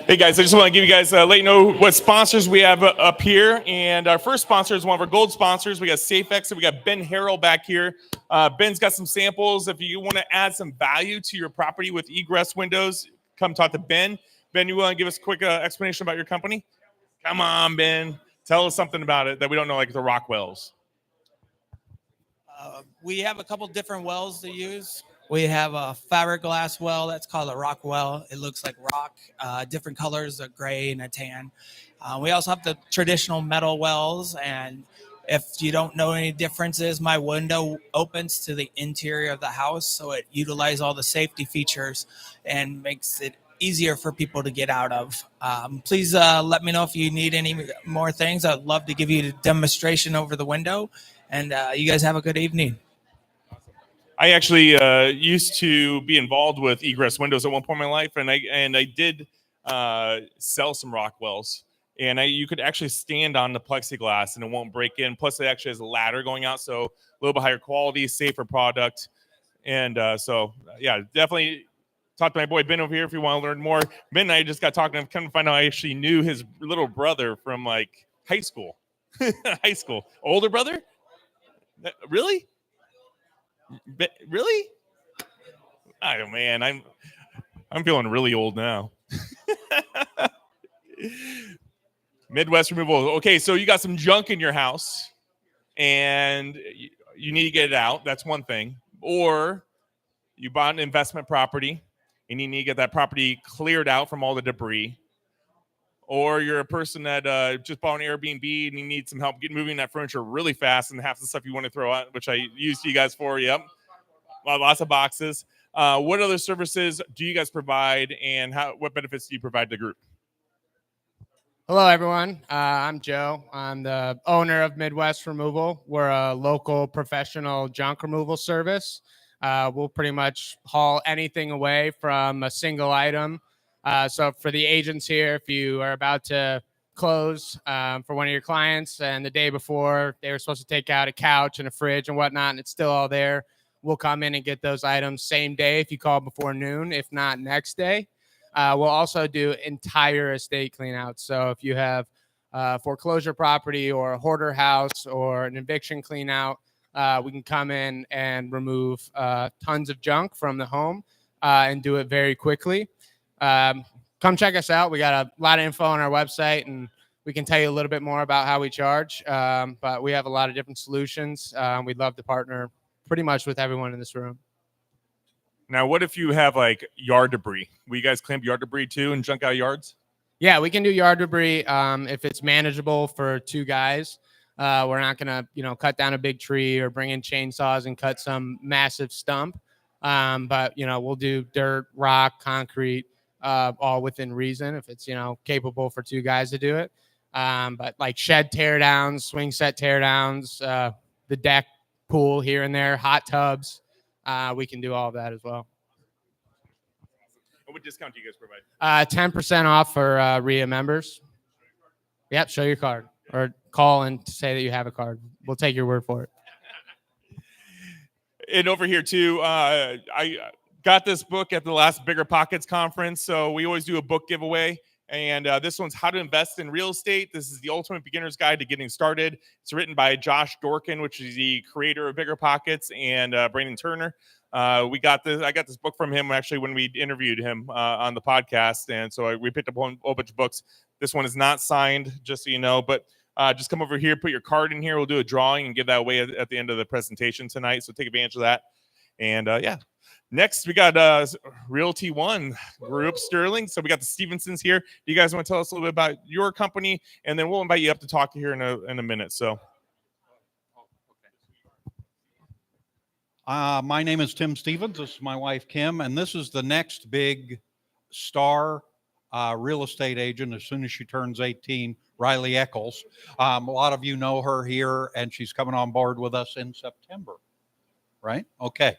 Hey guys, I just want to give you guys let you know what sponsors we have up here. And our first sponsor is one of our gold sponsors. We got SafeX, and we got Ben Harrell back here. Ben's got some samples. If you want to add some value to your property with egress windows, come talk to Ben. Ben, you want to give us a quick explanation about your company? Come on, Ben. Tell us something about it that we don't know, like the rock wells. We have a couple different wells to use. We have a fiberglass well that's called a rock well. It looks like rock, different colors, a gray and a tan. We also have the traditional metal wells, and if you don't know any differences, my window opens to the interior of the house, so it utilizes all the safety features and makes it easier for people to get out of. Please let me know if you need any more things. I'd love to give you a demonstration over the window, and you guys have a good evening. I actually used to be involved with egress windows at one point in my life, and I did sell some Rockwells, and you could actually stand on the plexiglass and it won't break in. Plus, it actually has a ladder going out, so a little bit higher quality, safer product. And so, yeah, definitely talk to my boy Ben over here if you want to learn more. Ben and I just got talking, and come to find out I actually knew his little brother from like high school. High school. Older brother? Really? Really? Oh man, I'm feeling really old now. Midwest removal. Okay, so you got some junk in your house and you need to get it out. That's one thing. Or you bought an investment property and you need to get that property cleared out from all the debris. Or you're a person that just bought an Airbnb and you need some help moving that furniture really fast, and half the stuff you want to throw out, which I used you guys for. Yep. Lots of boxes. What other services do you guys provide, and what benefits do you provide to the group? Hello, everyone. I'm Joe. I'm the owner of Midwest Removal. We're a local professional junk removal service. We'll pretty much haul anything away from a single item. So for the agents here, if you are about to close for one of your clients and the day before they were supposed to take out a couch and a fridge and whatnot, and it's still all there, we'll come in and get those items same day if you call before noon, if not next day. We'll also do entire estate cleanouts. So if you have foreclosure property or a hoarder house or an eviction cleanout, we can come in and remove tons of junk from the home and do it very quickly. Come check us out. We got a lot of info on our website, and we can tell you a little bit more about how we charge. But we have a lot of different solutions. We'd love to partner pretty much with everyone in this room. Now, what if you have like yard debris? Will you guys clamp yard debris too and junk out yards? Yeah, we can do yard debris if it's manageable for two guys. We're not gonna, cut down a big tree or bring in chainsaws and cut some massive stump. But we'll do dirt, rock, concrete, all within reason if it's capable for two guys to do it. But like shed teardowns, swing set teardowns, the deck, pool here and there, hot tubs, we can do all of that as well. What discount do you guys provide? 10% off for RIA members. Yep, show your card or call and say that you have a card. We'll take your word for it. And over here too, I got this book at the last Bigger Pockets conference, so we always do a book giveaway. And this one's How to Invest in Real Estate. This is the ultimate beginner's guide to getting started. It's written by Josh Dorkin, which is the creator of Bigger Pockets, and Brandon Turner. I got this book from him actually when we interviewed him on the podcast. And so we picked up a whole bunch of books. This one is not signed, just so you know, but just come over here, put your card in here. We'll do a drawing and give that away at the end of the presentation tonight. So take advantage of that. And yeah, Next, we got Realty One Group Sterling. So we got the Stevensons here. Do you guys want to tell us a little bit about your company, and then we'll invite you up to talk here in a minute. So, my name is Tim Stevens. This is my wife Kim, and this is the next big star real estate agent. As soon as she turns 18, Riley Eccles. A lot of you know her here, and she's coming on board with us in September. Right? Okay.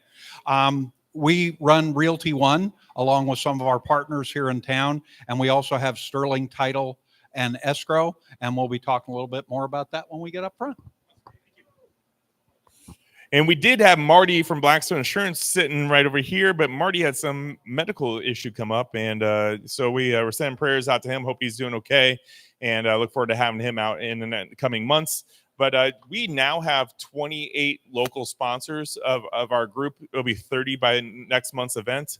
We run Realty One along with some of our partners here in town, and we also have Sterling Title and Escrow, and we'll be talking a little bit more about that when we get up front. and we did have Marty from Blackstone Insurance sitting right over here, but Marty had some medical issue come up, and so we were sending prayers out to him. Hope he's doing okay, and look forward to having him out in the coming months. But we now have 28 local sponsors of our group. It'll be 30 by next month's event.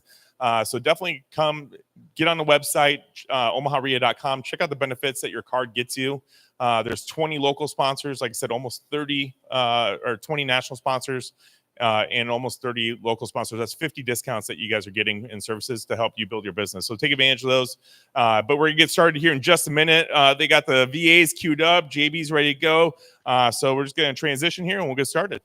So definitely come get on the website, omaharia.com. Check out the benefits that your card gets you. There's 20 local sponsors, like I said, almost 30 or 20 national sponsors and almost 30 local sponsors. That's 50 discounts that you guys are getting in services to help you build your business. So take advantage of those. But we're going to get started here in just a minute. They got the VAs queued up. JB's ready to go. So we're just going to transition here and we'll get started.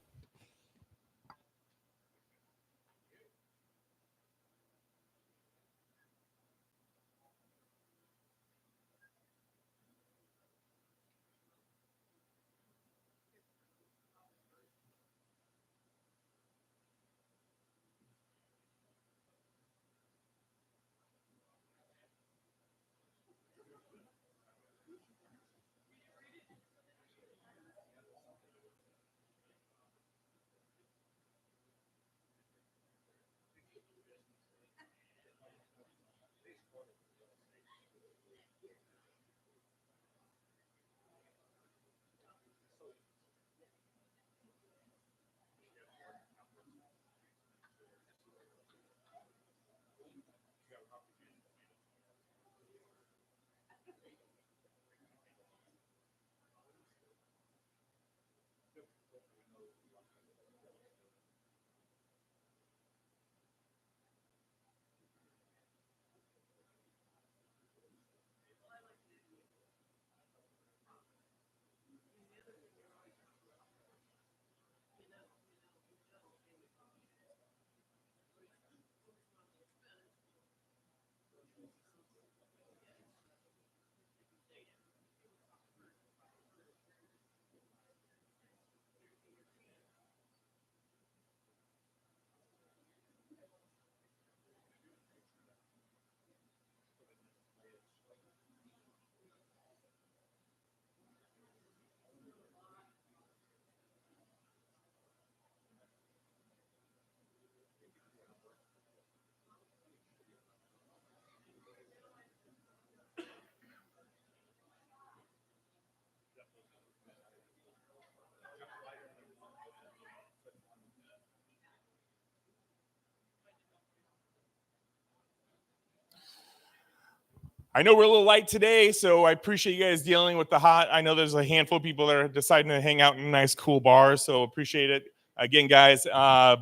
I know we're a little light today, so I appreciate you guys dealing with the hot. I know there's a handful of people that are deciding to hang out in nice, cool bars, so appreciate it again, guys. One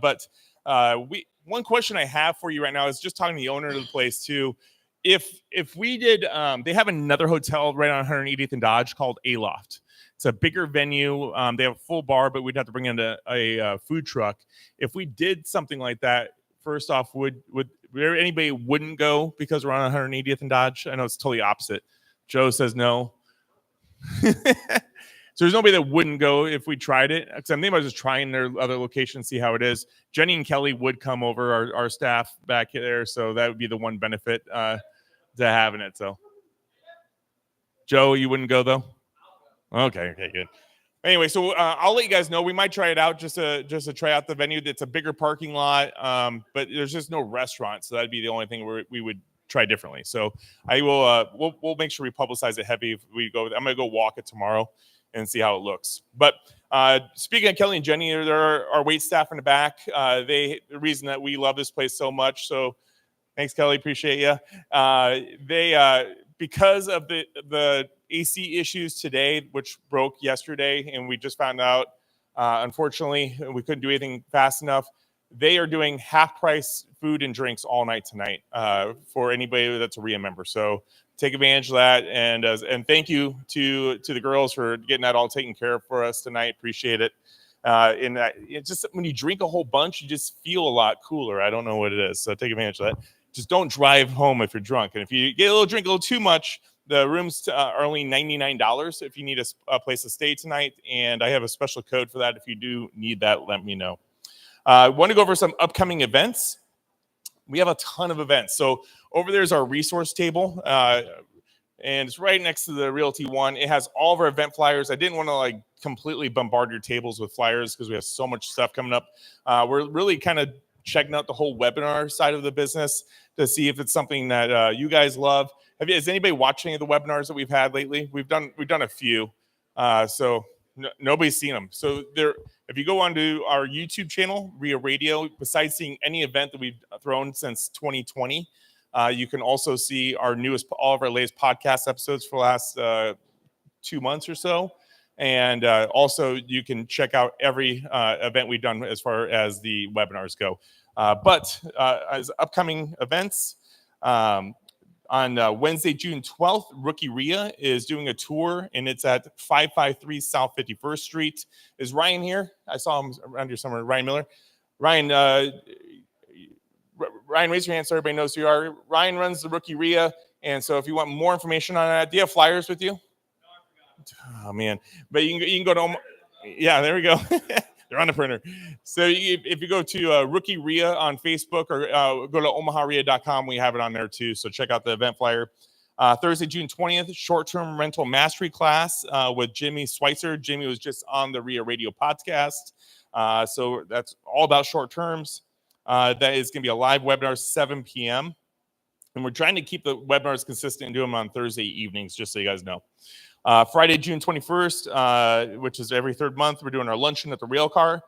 question I have for you right now is just talking to the owner of the place too. If we did, they have another hotel right on 180th and Dodge called Aloft. It's a bigger venue. They have a full bar, but we'd have to bring in a food truck. If we did something like that, first off, would there anybody wouldn't go because we're on 180th and Dodge? I know it's totally opposite. Joe says no. So there's nobody that wouldn't go if we tried it. Because I'm thinking about just trying their other location, see how it is. Jenny and Kelly would come over, our staff back there, so that would be the one benefit to having it. So, Joe, you wouldn't go though? Okay, good. Anyway, so I'll let you guys know. We might try it out just to try out the venue. It's a bigger parking lot, but there's just no restaurant, so that'd be the only thing we would try differently. So I will we'll make sure we publicize it heavy if we go. I'm gonna go walk it tomorrow and see how it looks. But speaking of Kelly and Jenny, there are our wait staff in the back. The reason that we love this place so much. So thanks, Kelly. Appreciate you. Because of the AC issues today, which broke yesterday, and we just found out, unfortunately, we couldn't do anything fast enough. they are doing half price food and drinks all night tonight for anybody that's a RIA member. So take advantage of that, and thank you to the girls for getting that all taken care of for us tonight. Appreciate it. And it's just when you drink a whole bunch, you just feel a lot cooler. I don't know what it is, so take advantage of that. Just don't drive home if you're drunk, and if you get a little too much, the rooms are only $99 if you need a place to stay tonight. And I have a special code for that. If you do need that, let me know. I want to go over some upcoming events. We have a ton of events. So over there's our resource table. And it's right next to the Realty One. It has all of our event flyers. I didn't want to like completely bombard your tables with flyers because we have so much stuff coming up. We're really kind of checking out the whole webinar side of the business to see if it's something that you guys love. Is anybody watching any of the webinars that we've had lately? We've done a few. So nobody's seen them. So if you go onto our YouTube channel, RIA Radio, besides seeing any event that we've thrown since 2020, you can also see all of our latest podcast episodes for the last 2 months or so. And also you can check out every event we've done as far as the webinars go. But as upcoming events, on Wednesday, June 12th, Rookie RIA is doing a tour, and it's at 553 South 51st Street. Is Ryan here? I saw him around here somewhere. Ryan Miller. Ryan, raise your hand so everybody knows who you are. Ryan runs the Rookie RIA, and so if you want more information on that, do you have flyers with you? Oh, man. But you can go to yeah, there we go. They're on the printer. So if you go to Rookie RIA on Facebook or go to omaharia.com, we have it on there too. So check out the event flyer. Thursday, June 20th, short-term rental mastery class with Jimmy Schweitzer. Jimmy was just on the RIA Radio podcast. So that's all about short terms. That is going to be a live webinar, 7 p.m. And we're trying to keep the webinars consistent and do them on Thursday evenings, just so you guys know. Friday, June 21st, which is every third month, we're doing our luncheon at the Railcar.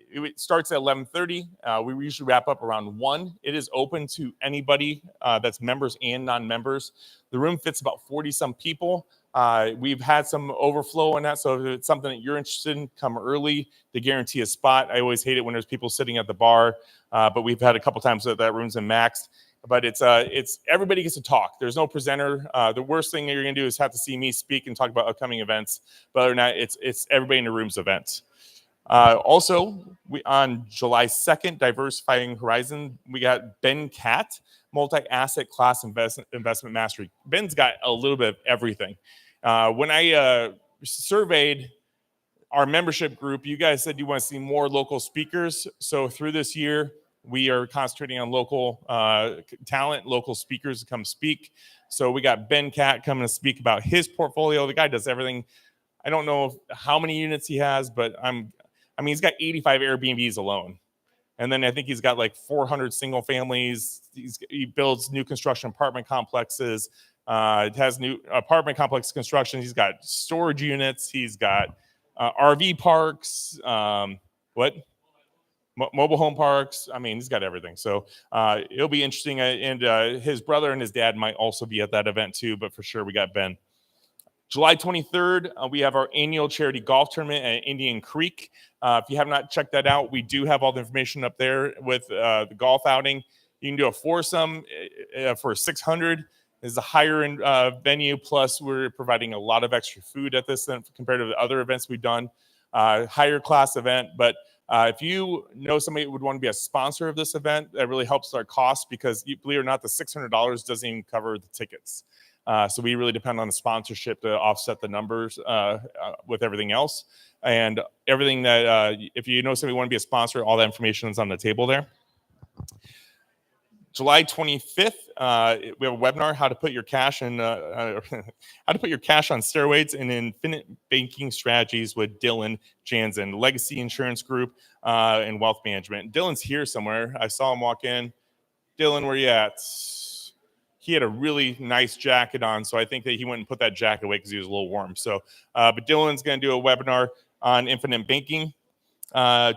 It starts at 11:30. We usually wrap up around 1. It is open to anybody that's members and non-members. The room fits about 40-some people. We've had some overflow in that, so if it's something that you're interested in, come early to guarantee a spot. I always hate it when there's people sitting at the bar, but we've had a couple times that room's been maxed. But it's everybody gets to talk. There's no presenter. The worst thing that you're gonna do is have to see me speak and talk about upcoming events. But other than that, it's everybody in the room's event. Also, on July 2nd, Diversifying Horizon, we got Ben Catt, multi-asset class investment mastery. Ben's got a little bit of everything. When I surveyed our membership group, you guys said you want to see more local speakers. So through this year, we are concentrating on local talent, local speakers to come speak. So we got Ben Catt coming to speak about his portfolio. The guy does everything. I don't know how many units he has, but he's got 85 Airbnbs alone. And then I think he's got like 400 single families. He builds new construction apartment complexes. It has new apartment complex construction. He's got storage units. He's got RV parks. Mobile home parks. He's got everything. So it'll be interesting. And his brother and his dad might also be at that event too, but for sure we got Ben. July 23rd, we have our annual charity golf tournament at Indian Creek. If you have not checked that out, we do have all the information up there with the golf outing. You can do a foursome for $600. Is a higher end venue. Plus, we're providing a lot of extra food at this compared to the other events we've done. Higher class event, but if you know somebody who would want to be a sponsor of this event, that really helps our costs because, believe it or not, the $600 doesn't even cover the tickets. So we really depend on the sponsorship to offset the numbers with everything else. And everything that, if you know somebody who want to be a sponsor, all that information is on the table there. July 25th, we have a webinar, how to put your cash on steroids and infinite banking strategies with Dylan Jansen, Legacy Insurance Group and Wealth Management. Dylan's here somewhere. I saw him walk in. Dylan, where you at? He had a really nice jacket on, so I think that he went and put that jacket away because he was a little warm. So, but Dylan's going to do a webinar on infinite banking.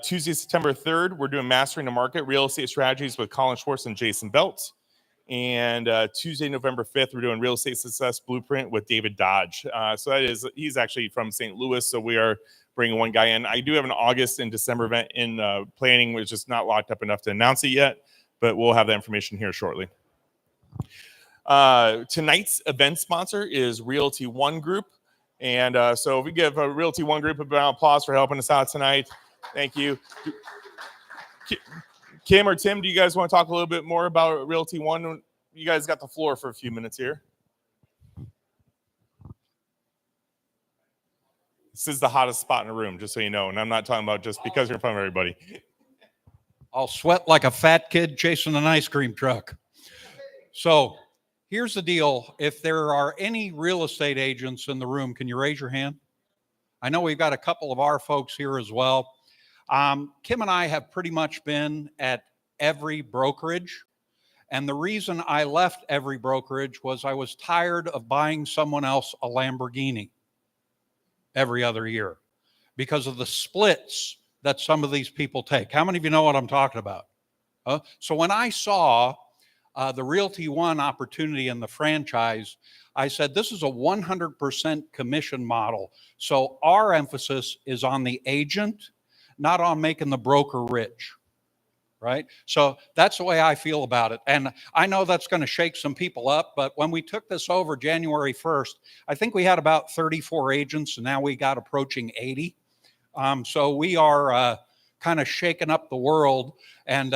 Tuesday, September 3rd, we're doing Mastering the Market, Real Estate Strategies with Colin Schwartz and Jason Belt. And Tuesday, November 5th, we're doing Real Estate Success Blueprint with David Dodge. He's actually from St. Louis, so we are bringing one guy in. I do have an August and December event in planning, which is not locked up enough to announce it yet, but we'll have that information here shortly. Tonight's event sponsor is Realty One Group. And so if we give Realty One Group a round of applause for helping us out tonight. Thank you. Kim or Tim, do you guys want to talk a little bit more about Realty One? You guys got the floor for a few minutes here. This is the hottest spot in the room, just so you know. And I'm not talking about just because you're in front of everybody. I'll sweat like a fat kid chasing an ice cream truck. So here's the deal. If there are any real estate agents in the room, can you raise your hand? I know we've got a couple of our folks here as well. Kim and I have pretty much been at every brokerage. And the reason I left every brokerage was I was tired of buying someone else a Lamborghini every other year because of the splits that some of these people take. How many of you know what I'm talking about? So when I saw the Realty One opportunity in the franchise, I said, this is a 100% commission model. So our emphasis is on the agent, not on making the broker rich, right? So that's the way I feel about it. And I know that's going to shake some people up, but when we took this over January 1st, I think we had about 34 agents, and now we got approaching 80. So we are kind of shaking up the world. And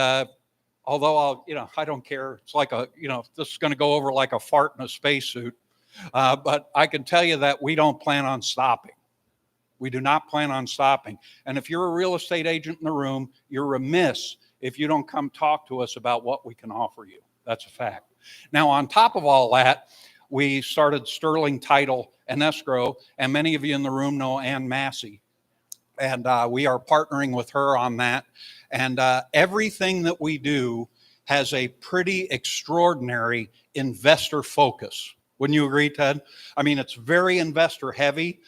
although I don't care. It's like this is going to go over like a fart in a spacesuit. But I can tell you that we don't plan on stopping. We do not plan on stopping. And if you're a real estate agent in the room, you're remiss if you don't come talk to us about what we can offer you. That's a fact. Now, on top of all that, we started Sterling Title and Escrow, and many of you in the room know Ann Massey. And we are partnering with her on that. And everything that we do has a pretty extraordinary investor focus. Wouldn't you agree, Ted? I mean, it's very investor heavy.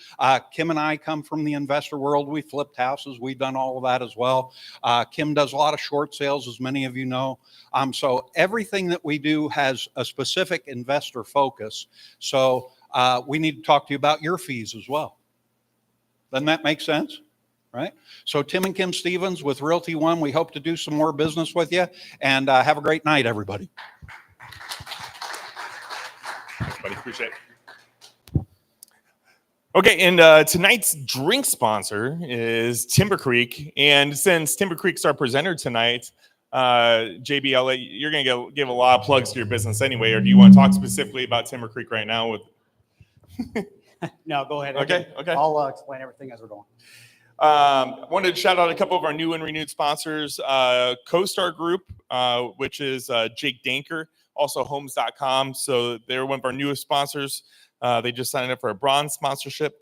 Kim and I come from the investor world. We flipped houses. We've done all of that as well. Kim does a lot of short sales, as many of you know. So everything that we do has a specific investor focus. So we need to talk to you about your fees as well. Doesn't that make sense? Right? So Tim and Kim Stevens with Realty One, we hope to do some more business with you. And have a great night, everybody. Thanks, buddy. Appreciate it. Okay, and tonight's drink sponsor is Timber Creek. And since Timber Creek's our presenter tonight, JB, you're going to give a lot of plugs to your business anyway, or do you want to talk specifically about Timber Creek right now? No, go ahead. Okay. I'll explain everything as we're going. Wanted to shout out a couple of our new and renewed sponsors, CoStar Group, which is Jake Danker, also homes.com. So they're one of our newest sponsors. They just signed up for a bronze sponsorship.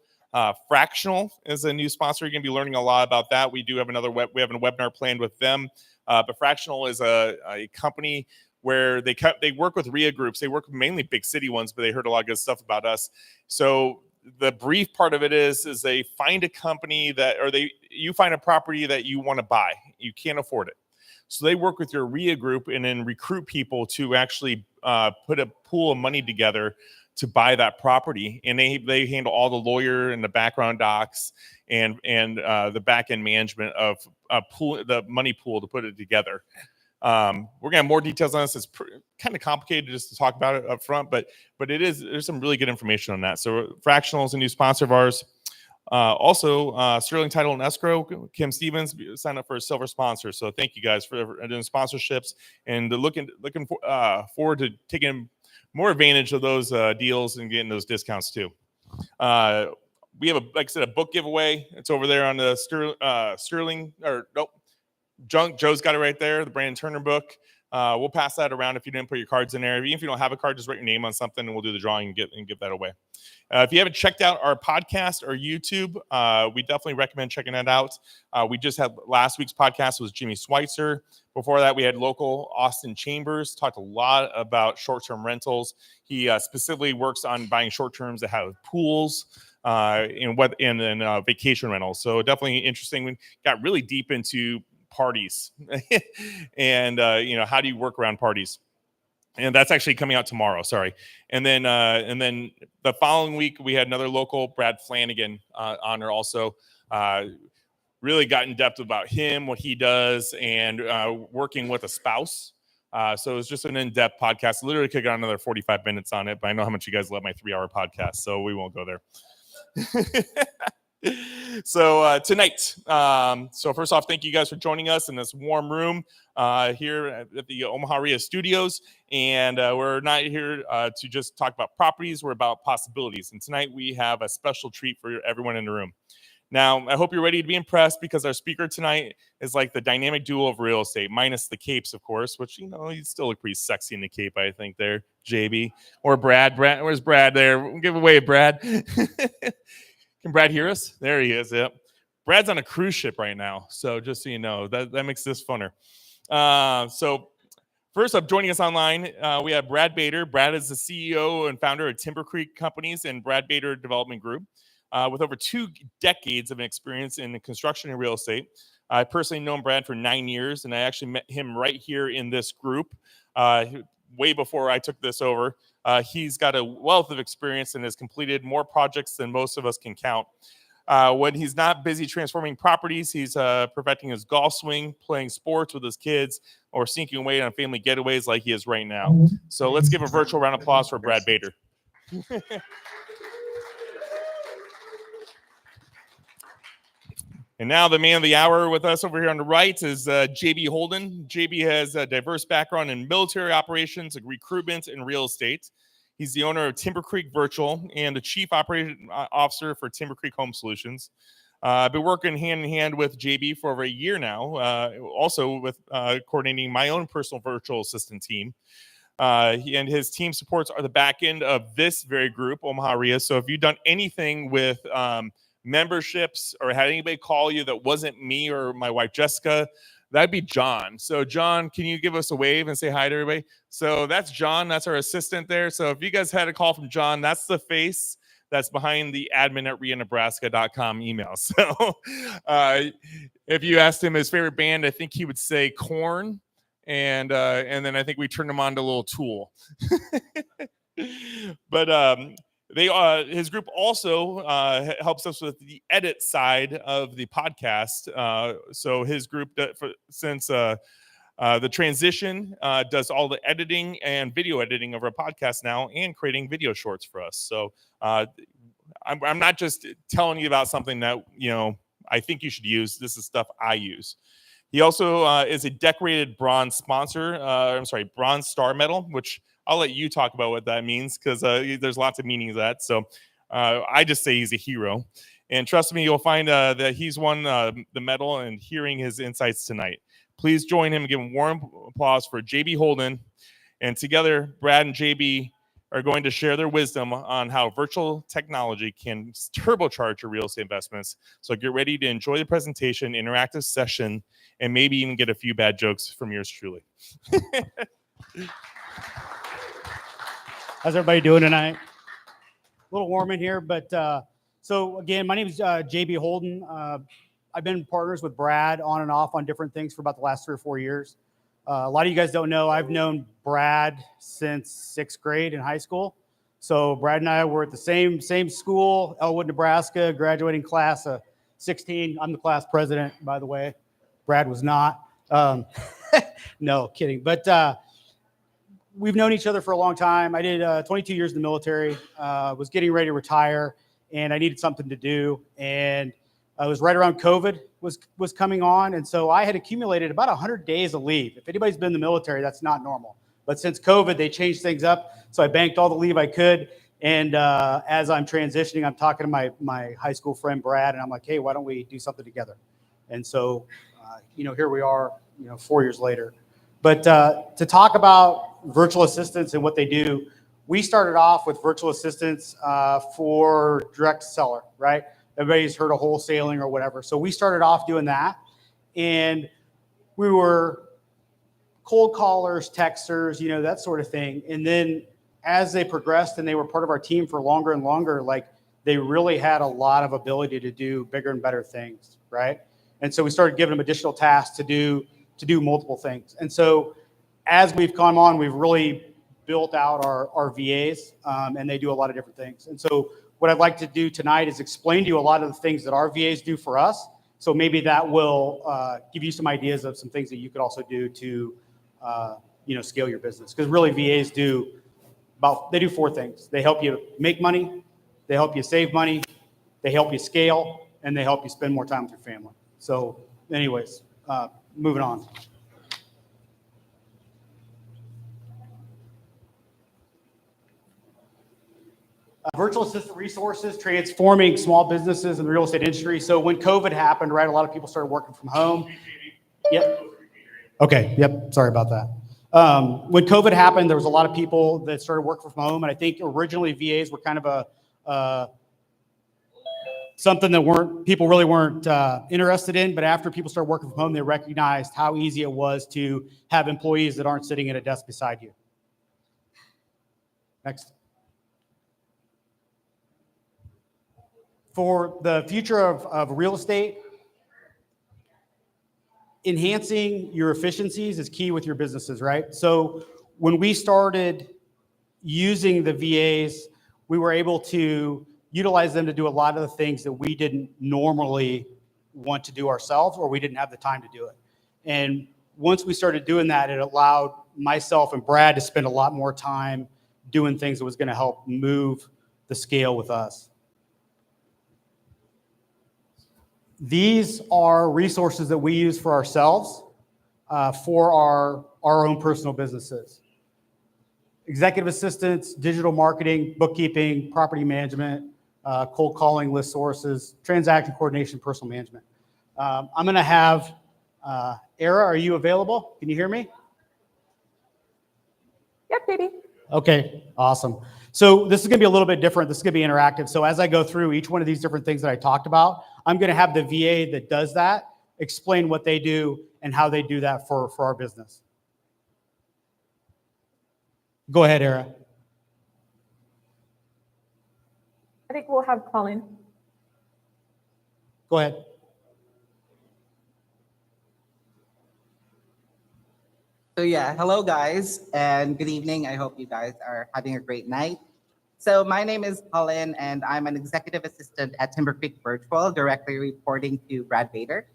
Fractional is a new sponsor. You're going to be learning a lot about that. We do have we have a webinar planned with them. But Fractional is a company where they work with RIA groups. They work with mainly big city ones, but they heard a lot of good stuff about us. So the brief part of it is they find a company you find a property that you want to buy. You can't afford it. So they work with your RIA group and then recruit people to actually put a pool of money together to buy that property. And they handle all the lawyer and the background docs and the back end management of the money pool to put it together. We're gonna have more details on this. It's kind of complicated just to talk about it up front, but there's some really good information on that. So Fractional is a new sponsor of ours. Also, Sterling Title and Escrow, Kim Stevens signed up for a silver sponsor. So thank you guys for doing sponsorships and looking forward to taking more advantage of those deals and getting those discounts too. We have a book giveaway. It's over there on the Joe's got it right there, the Brandon Turner book. We'll pass that around if you didn't put your cards in there. Even if you don't have a card, just write your name on something and we'll do the drawing and give that away. If you haven't checked out our podcast or YouTube, we definitely recommend checking that out. We just had last week's podcast was Jimmy Schweitzer. Before that, we had local Austin Chambers, talked a lot about short-term rentals. He specifically works on buying short-terms that have pools and vacation rentals. So definitely interesting. We got really deep into parties and how do you work around parties, and that's actually coming out tomorrow. Sorry. And then the following week we had another local, Brad Flanagan, on there also. really got in depth about him, what he does, and working with a spouse. So it was just an in-depth podcast. Literally could get another 45 minutes on it, but I know how much you guys love my 3-hour podcast, so we won't go there. So tonight, so first off, thank you guys for joining us in this warm room here at the Omaha RIA Studios. And we're not here to just talk about properties, we're about possibilities. And tonight we have a special treat for everyone in the room. Now, I hope you're ready to be impressed, because our speaker tonight is like the dynamic duo of real estate, minus the capes, of course, which, you know, you still look pretty sexy in the cape, I think, there, JB. Or Brad. Where's Brad there? Give away, Brad. Can Brad hear us? There he is. Yep. Brad's on a cruise ship right now, so just so you know, that makes this funner. So first up, joining us online, we have Brad Bader. Brad is the CEO and founder of Timber Creek Companies and Brad Bader Development Group. With over 2 decades of experience in construction and real estate. I personally known Brad for 9 years, and I actually met him right here in this group way before I took this over. He's got a wealth of experience and has completed more projects than most of us can count. When he's not busy transforming properties, he's perfecting his golf swing, playing sports with his kids, or sneaking away on family getaways like he is right now. So let's give a virtual round of applause for Brad Bader. And now the man of the hour with us over here on the right is JB Houlden. JB has a diverse background in military operations, recruitment, and real estate. He's the owner of Timber Creek Virtual and the chief operating officer for Timber Creek Home Solutions. I've been working hand in hand with JB for over a year now, also with coordinating my own personal virtual assistant team. He and his team supports are the back end of this very group, Omaha RIA. So if you've done anything with memberships or had anybody call you that wasn't me or my wife Jessica, that'd be John. So John, can you give us a wave and say hi to everybody? So that's John, that's our assistant there. So if you guys had a call from John, that's the face that's behind the admin@rianebraska.com email. So if you asked him his favorite band, I think he would say Korn, and then I think we turned him on to a little Tool. But his group also helps us with the edit side of the podcast. So his group, since the transition, does all the editing and video editing of our podcast now, and creating video shorts for us. So I'm not just telling you about something that, you know, I think you should use. This is stuff I use. He also is a decorated bronze sponsor. Bronze star medal, which I'll let you talk about what that means, because there's lots of meanings of that. So I just say he's a hero. And trust me, you'll find that he's won the medal, and hearing his insights tonight. Please join him and give him warm applause for JB Houlden. And together, Brad and JB are going to share their wisdom on how virtual technology can turbocharge your real estate investments. So get ready to enjoy the presentation, interactive session, and maybe even get a few bad jokes from yours truly. How's everybody doing tonight? A little warm in here, but so again, my name is JB Houlden. I've been partners with Brad on and off on different things for about the last 3 or 4 years. A lot of you guys don't know, I've known Brad since 6th grade in high school. So Brad and I were at the same school, Elwood, Nebraska, graduating class of 16. I'm the class president, by the way. Brad was not. No, kidding. But we've known each other for a long time. I did 22 years in the military, was getting ready to retire, and I needed something to do. And it was right around COVID was coming on. And so I had accumulated about 100 days of leave. If anybody's been in the military, that's not normal. But since COVID, they changed things up. So I banked all the leave I could. And as I'm transitioning, I'm talking to my high school friend, Brad, and I'm like, hey, why don't we do something together? And so, here we are, 4 years later. But to talk about virtual assistants and what they do, we started off with virtual assistants for direct seller, right? Everybody's heard of wholesaling or whatever. So we started off doing that. And we were cold callers, texters, that sort of thing. And then as they progressed and they were part of our team for longer and longer, like they really had a lot of ability to do bigger and better things, right? And so we started giving them additional tasks to do multiple things. And so as we've come on, we've really built out our VAs, and they do a lot of different things. And so what I'd like to do tonight is explain to you a lot of the things that our VAs do for us. So maybe that will give you some ideas of some things that you could also do to, scale your business. Because really VAs they do four things. They help you make money, they help you save money, they help you scale, and they help you spend more time with your family. So anyways, moving on. Virtual assistant resources, transforming small businesses in the real estate industry. So when COVID happened, right, a lot of people started working from home. Yep. Okay. Yep. Sorry about that. When COVID happened, there was a lot of people that started working from home, and I think originally VAs were kind of something that people really weren't interested in. But after people started working from home, they recognized how easy it was to have employees that aren't sitting at a desk beside you. Next. For the future of real estate, enhancing your efficiencies is key with your businesses, right? So when we started using the VAs, we were able to utilize them to do a lot of the things that we didn't normally want to do ourselves, or we didn't have the time to do it. And once we started doing that, it allowed myself and Brad to spend a lot more time doing things that was going to help move the scale with us. These are resources that we use for ourselves, for our own personal businesses. Executive assistants, digital marketing, bookkeeping, property management, cold calling, list sources, transaction coordination, personal management. I'm going to have Era, are you available? Can you hear me? Yep, baby. Okay, awesome. So this is going to be a little bit different. This is going to be interactive. So as I go through each one of these different things that I talked about, I'm going to have the VA that does that explain what they do and how they do that for our business. Go ahead, Era. I think we'll have Colin. Go ahead. So yeah, hello guys, and good evening. I hope you guys are having a great night. So my name is Colin, and I'm an executive assistant at Timber Creek Virtual, directly reporting to Brad Bader.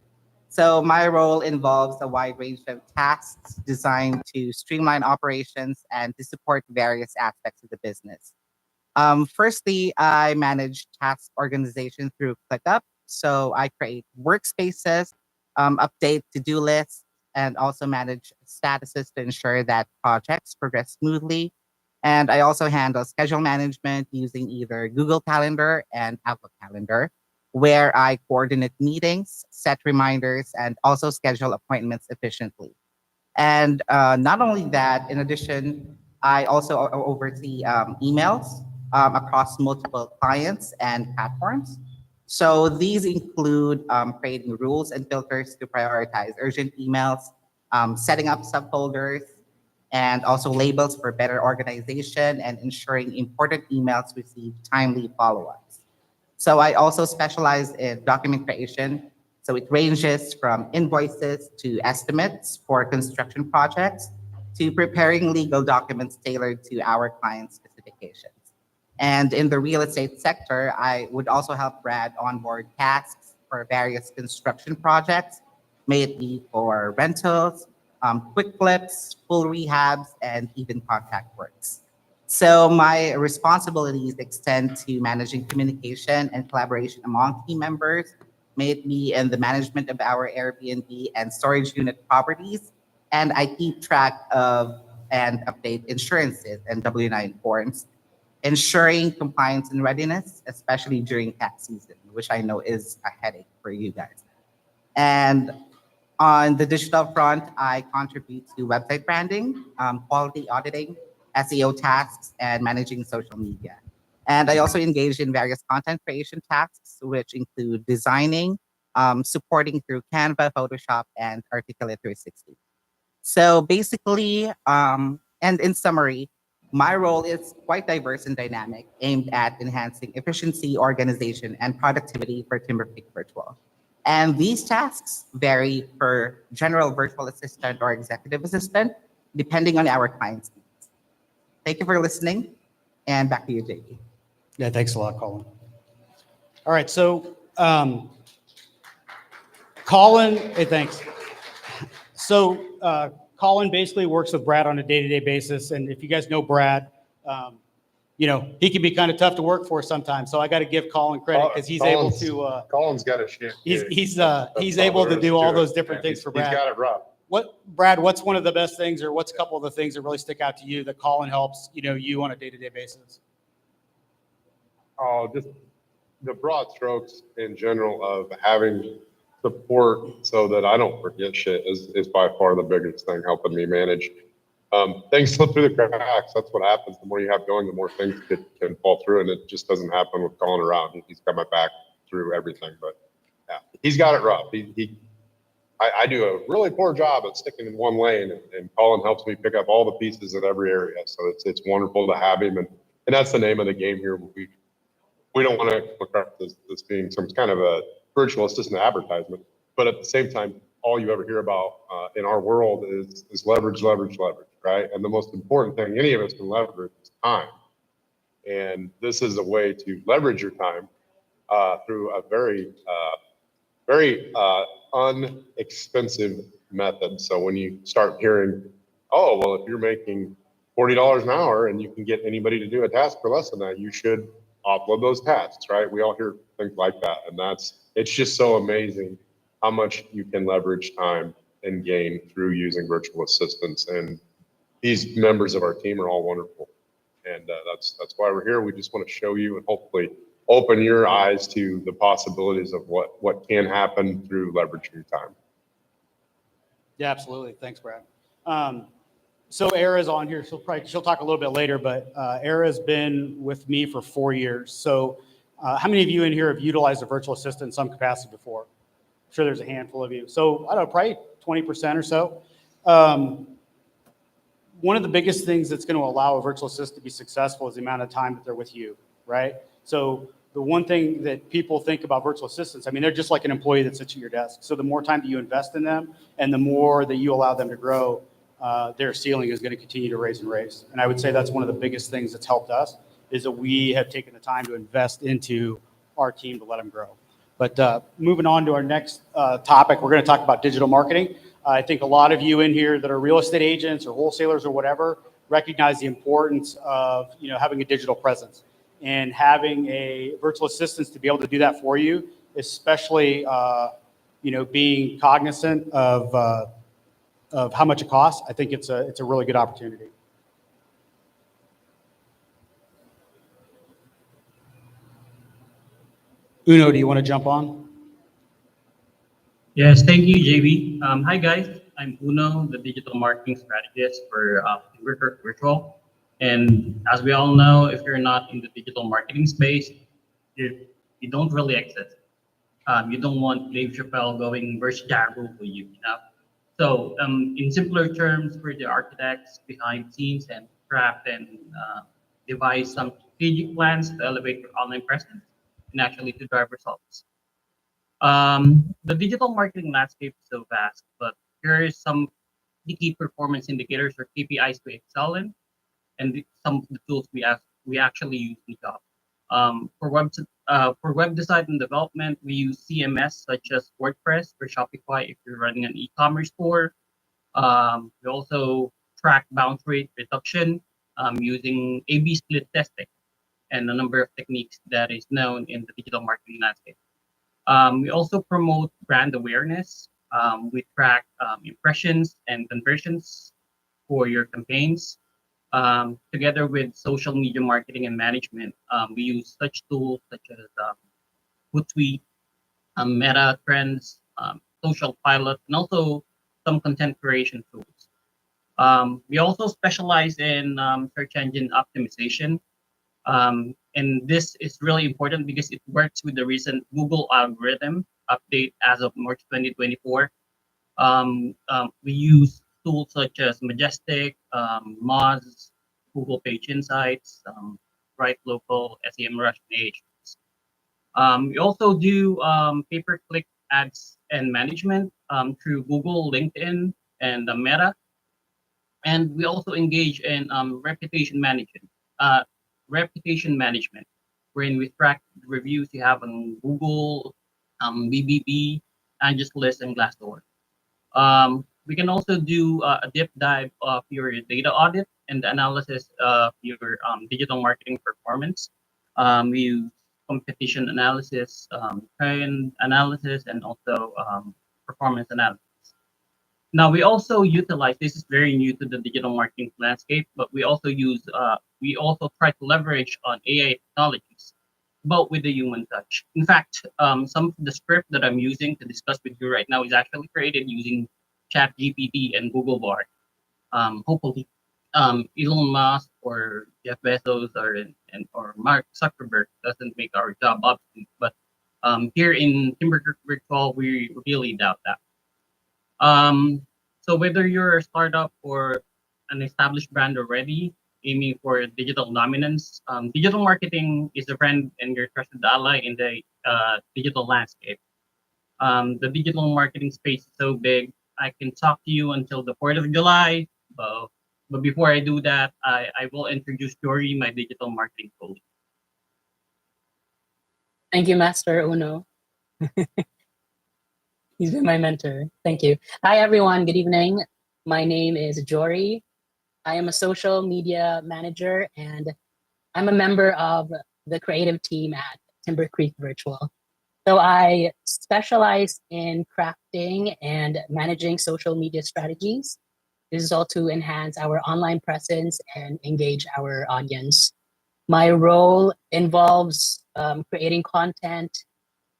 So my role involves a wide range of tasks designed to streamline operations and to support various aspects of the business. Firstly, I manage task organization through ClickUp. So I create workspaces, update to-do lists, and also manage statuses to ensure that projects progress smoothly. And I also handle schedule management using either Google Calendar and Outlook Calendar, where I coordinate meetings, set reminders, and also schedule appointments efficiently. And not only that, in addition, I also oversee emails across multiple clients and platforms. So these include creating rules and filters to prioritize urgent emails, setting up subfolders, and also labels for better organization and ensuring important emails receive timely follow-ups. So I also specialize in document creation. So it ranges from invoices to estimates for construction projects to preparing legal documents tailored to our client specifications. And in the real estate sector, I would also help Brad onboard tasks for various construction projects, may it be for rentals, quick flips, full rehabs, and even contract works. So my responsibilities extend to managing communication and collaboration among team members, may it be in the management of our Airbnb and storage unit properties, and I keep track of and update insurances and W-9 forms, ensuring compliance and readiness, especially during tax season, which I know is a headache for you guys. And on the digital front, I contribute to website branding, quality auditing, SEO tasks, and managing social media. And I also engage in various content creation tasks, which include designing, supporting through Canva, Photoshop, and Articulate 360. So basically, and in summary, my role is quite diverse and dynamic, aimed at enhancing efficiency, organization, and productivity for Timber Creek Virtual. And these tasks vary per general virtual assistant or executive assistant, depending on our client's needs. Thank you for listening, and back to you, JP. Yeah, thanks a lot, Colin. All right, so Colin, hey, thanks. So Colin basically works with Brad on a day-to-day basis, and if you guys know Brad, he can be kind of tough to work for sometimes. So I got to give Colin credit because he's able to. Colin's got a shit. He's That's able there to is do all it. those different Yeah, things for Brad. He's got it rough. Brad, what's one of the best things, or what's a couple of the things that really stick out to you that Colin helps you on a day-to-day basis? Oh, just the broad strokes in general of having support so that I don't forget shit is by far the biggest thing helping me manage. Things slip through the cracks. That's what happens. The more you have going, the more things can fall through, and it just doesn't happen with Colin around. He's got my back through everything, but yeah, he's got it rough. I do a really poor job at sticking in one lane, and Colin helps me pick up all the pieces in every area. So it's wonderful to have him, and that's the name of the game here. We don't want to come across this being some kind of a virtual assistant advertisement, but at the same time, all you ever hear about in our world is leverage, leverage, leverage, right? And the most important thing any of us can leverage is time. And this is a way to leverage your time through a very unexpensive method. So when you start hearing, oh, well, if you're making $40 an hour and you can get anybody to do a task for less than that, you should offload those tasks, right? We all hear things like that. And it's just so amazing how much you can leverage time and gain through using virtual assistants. And these members of our team are all wonderful. And that's why we're here. We just want to show you and hopefully open your eyes to the possibilities of what can happen through leveraging your time. Yeah, absolutely. Thanks, Brad. So Era's on here. She'll talk a little bit later, but Era's been with me for 4 years. So how many of you in here have utilized a virtual assistant in some capacity before? I'm sure there's a handful of you. So I don't know, probably 20% or so. One of the biggest things that's going to allow a virtual assistant to be successful is the amount of time that they're with you, right? So the one thing that people think about virtual assistants, I mean, they're just like an employee that sits at your desk. So the more time that you invest in them and the more that you allow them to grow, their ceiling is going to continue to raise and raise. And I would say that's one of the biggest things that's helped us is that we have taken the time to invest into our team to let them grow. But moving on to our next topic, we're going to talk about digital marketing. I think a lot of you in here that are real estate agents or wholesalers or whatever recognize the importance of having a digital presence and having a virtual assistant to be able to do that for you, especially being cognizant of how much it costs. I think it's a really good opportunity. Uno, do you want to jump on? Yes, thank you, JB. Hi, guys. I'm Uno, the digital marketing strategist for Timberkirk Virtual. And as we all know, if you're not in the digital marketing space, you don't really exist. You don't want Dave Chappelle going versus Jaru for you, So in simpler terms, we're the architects behind scenes and craft and devise some strategic plans to elevate your online presence and actually to drive results. The digital marketing landscape is so vast, but here is some key performance indicators or KPIs we excel in, and some of the tools we actually use in the job. For web design and development, we use CMS such as WordPress or Shopify if you're running an e-commerce store. We also track bounce rate reduction using A/B split testing and a number of techniques that is known in the digital marketing landscape. We also promote brand awareness. We track impressions and conversions for your campaigns. Together with social media marketing and management, we use such tools such as Hootsuite, Meta Trends, Social Pilot, and also some content creation tools. We also specialize in search engine optimization. And this is really important because it works with the recent Google algorithm update as of March 2024. We use tools such as Majestic, Moz, Google Page Insights, Right Local, SEMrush, and Ahrefs. We also do pay-per-click ads and management through Google, LinkedIn, and Meta. And we also engage in reputation management, wherein we track the reviews you have on Google, BBB, List, and Glassdoor. We can also do a deep dive of your data audit and the analysis of your digital marketing performance. We use competition analysis, trend analysis, and also performance analysis. Now we also utilize, this is very new to the digital marketing landscape, but we also try to leverage on AI technologies, but with the human touch. In fact, some of the script that I'm using to discuss with you right now is actually created using ChatGPT and Google Bard. Hopefully, Elon Musk or Jeff Bezos or Mark Zuckerberg doesn't make our job obsolete. But here in Timber Creek Virtual, we really doubt that. So whether you're a startup or an established brand already aiming for digital dominance, digital marketing is a friend and your trusted ally in the digital landscape. The digital marketing space is so big. I can talk to you until the 4th of July. But before I do that, I will introduce Jory, my digital marketing colleague. Thank you, Master Uno. He's been my mentor. Thank you. Hi, everyone. Good evening. My name is Jory. I am a social media manager, and I'm a member of the creative team at Timber Creek Virtual. So I specialize in crafting and managing social media strategies. This is all to enhance our online presence and engage our audience. My role involves creating content,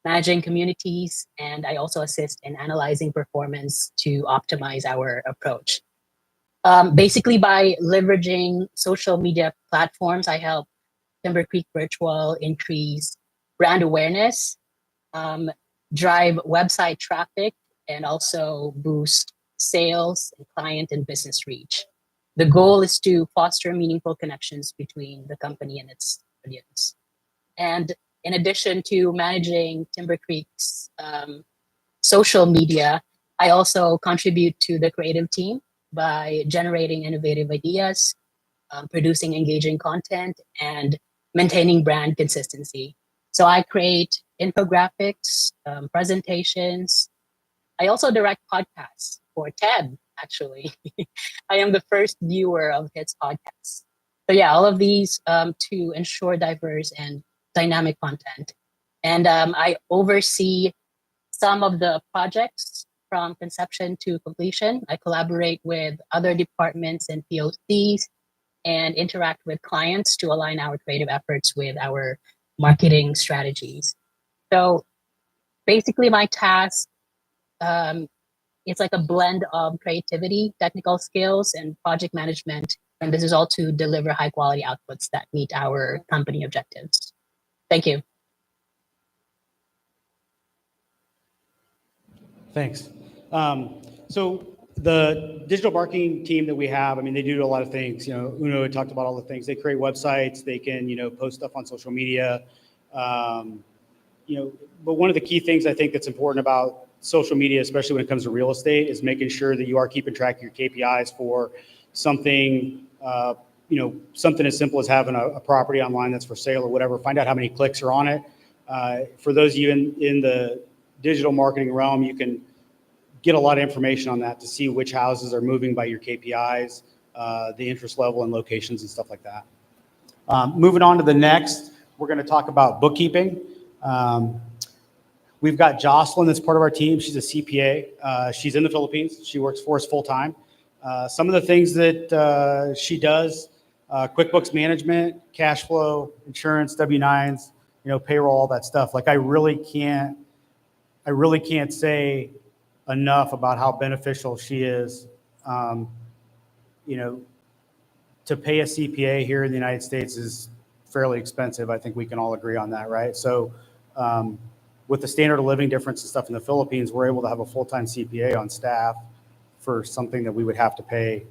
managing communities, and I also assist in analyzing performance to optimize our approach. Basically, by leveraging social media platforms, I help Timber Creek Virtual increase brand awareness, drive website traffic, and also boost sales, and client and business reach. The goal is to foster meaningful connections between the company and its audience. And in addition to managing Timber Creek's social media, I also contribute to the creative team by generating innovative ideas, producing engaging content, and maintaining brand consistency. So I create infographics, presentations. I also direct podcasts for Ted, actually. I am the first viewer of his podcast. So yeah, all of these to ensure diverse and dynamic content. And I oversee some of the projects from conception to completion. I collaborate with other departments and POCs and interact with clients to align our creative efforts with our marketing strategies. So basically my task, it's like a blend of creativity, technical skills, and project management. And this is all to deliver high quality outputs that meet our company objectives. Thank you. Thanks. So the digital marketing team that we have, I mean, they do a lot of things. You know, Uno had talked about all the things. They create websites. They can, you know, post stuff on social media. You know, but one of the key things I think that's important about social media, especially when it comes to real estate, is making sure that you are keeping track of your KPIs for something, you know, something as simple as having a property online that's for sale or whatever. Find out how many clicks are on it. For those of you in the digital marketing realm, you can get a lot of information on that to see which houses are moving by your KPIs, the interest level and locations and stuff like that. Moving on to the next, we're going to talk about bookkeeping. We've got Jocelyn that's part of our team. She's a CPA. She's in the Philippines. She works for us full time. Some of the things that she does, QuickBooks management, cash flow, insurance, W-9s, you know, payroll, all that stuff. Like I really can't say enough about how beneficial she is. You know, to pay a CPA here in the United States is fairly expensive. I think we can all agree on that, right? So with the standard of living difference and stuff in the Philippines, we're able to have a full-time CPA on staff for something that we would have to pay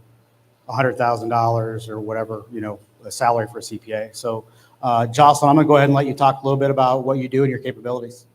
$100,000 or whatever, you know, a salary for a CPA. So Jocelyn, I'm gonna go ahead and let you talk a little bit about what you do and your capabilities.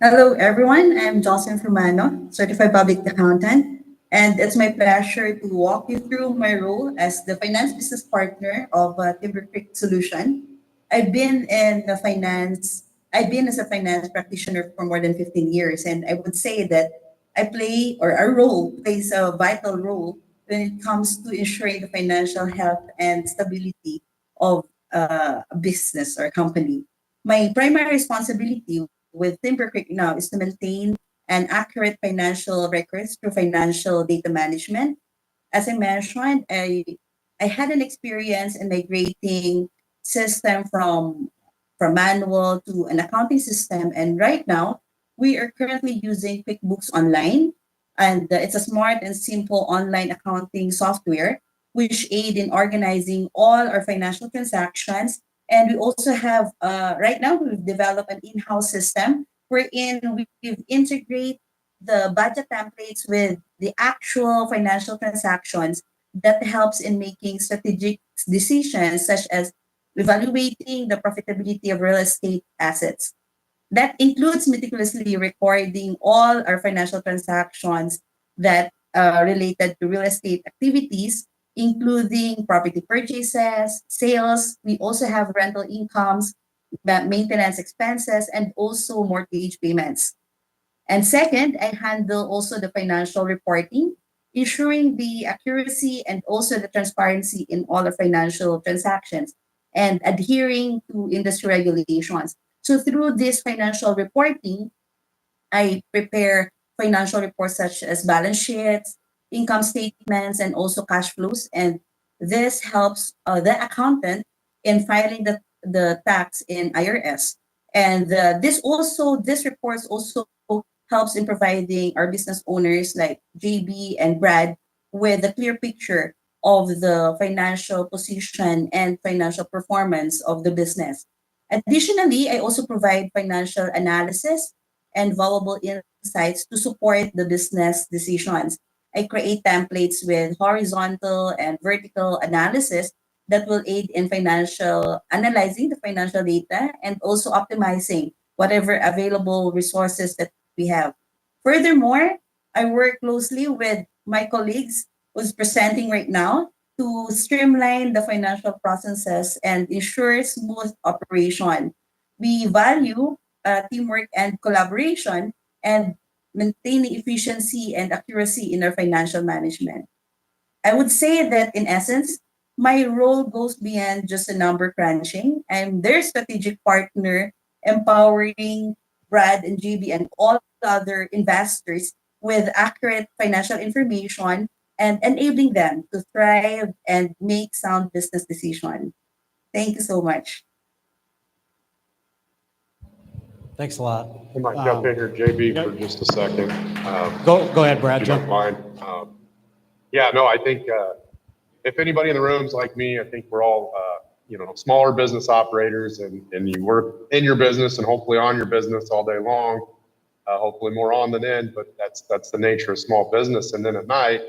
Hello, everyone. I'm Jocelyn Fumano, Certified Public Accountant, and it's my pleasure to walk you through my role as the Finance Business Partner of Timber Creek Solution. I've been in the finance. I've been as a finance practitioner for more than 15 years, and I would say that I play or our role plays a vital role when it comes to ensuring the financial health and stability of a business or company. My primary responsibility with Timber Creek now is to maintain an accurate financial records through financial data management. As I mentioned, I had an experience in migrating system from manual to an accounting system, and right now we are currently using QuickBooks Online, and it's a smart and simple online accounting software which aid in organizing all our financial transactions. And we also have right now we've developed an in-house system wherein we've integrate the budget templates with the actual financial transactions that helps in making strategic decisions such as evaluating the profitability of real estate assets. That includes meticulously recording all our financial transactions that related to real estate activities, including property purchases, sales. We also have rental incomes, maintenance expenses, and also mortgage payments. And second, I handle also the financial reporting, ensuring the accuracy and also the transparency in all the financial transactions and adhering to industry regulations. So through this financial reporting, I prepare financial reports such as balance sheets, income statements, and also cash flows. And this helps the accountant in filing the tax in IRS. And this reports also helps in providing our business owners like JB and Brad with a clear picture of the financial position and financial performance of the business. Additionally, I also provide financial analysis and valuable insights to support the business decisions. I create templates with horizontal and vertical analysis that will aid in financial analyzing the financial data and also optimizing whatever available resources that we have. Furthermore, I work closely with my colleagues who's presenting right now to streamline the financial processes and ensure smooth operation. We value teamwork and collaboration and maintaining efficiency and accuracy in our financial management. I would say that in essence, my role goes beyond just a number crunching. I'm their strategic partner, empowering Brad and JB and all other investors with accurate financial information and enabling them to thrive and make sound business decisions. Thank you so much. Thanks a lot. I might jump in here, JB, for just a second. Go ahead, Brad. If you don't mind. Yeah, no, I think if anybody in the room is like me, I think we're all, smaller business operators and you work in your business and hopefully on your business all day long, hopefully more on than in, but that's the nature of small business. And then at night,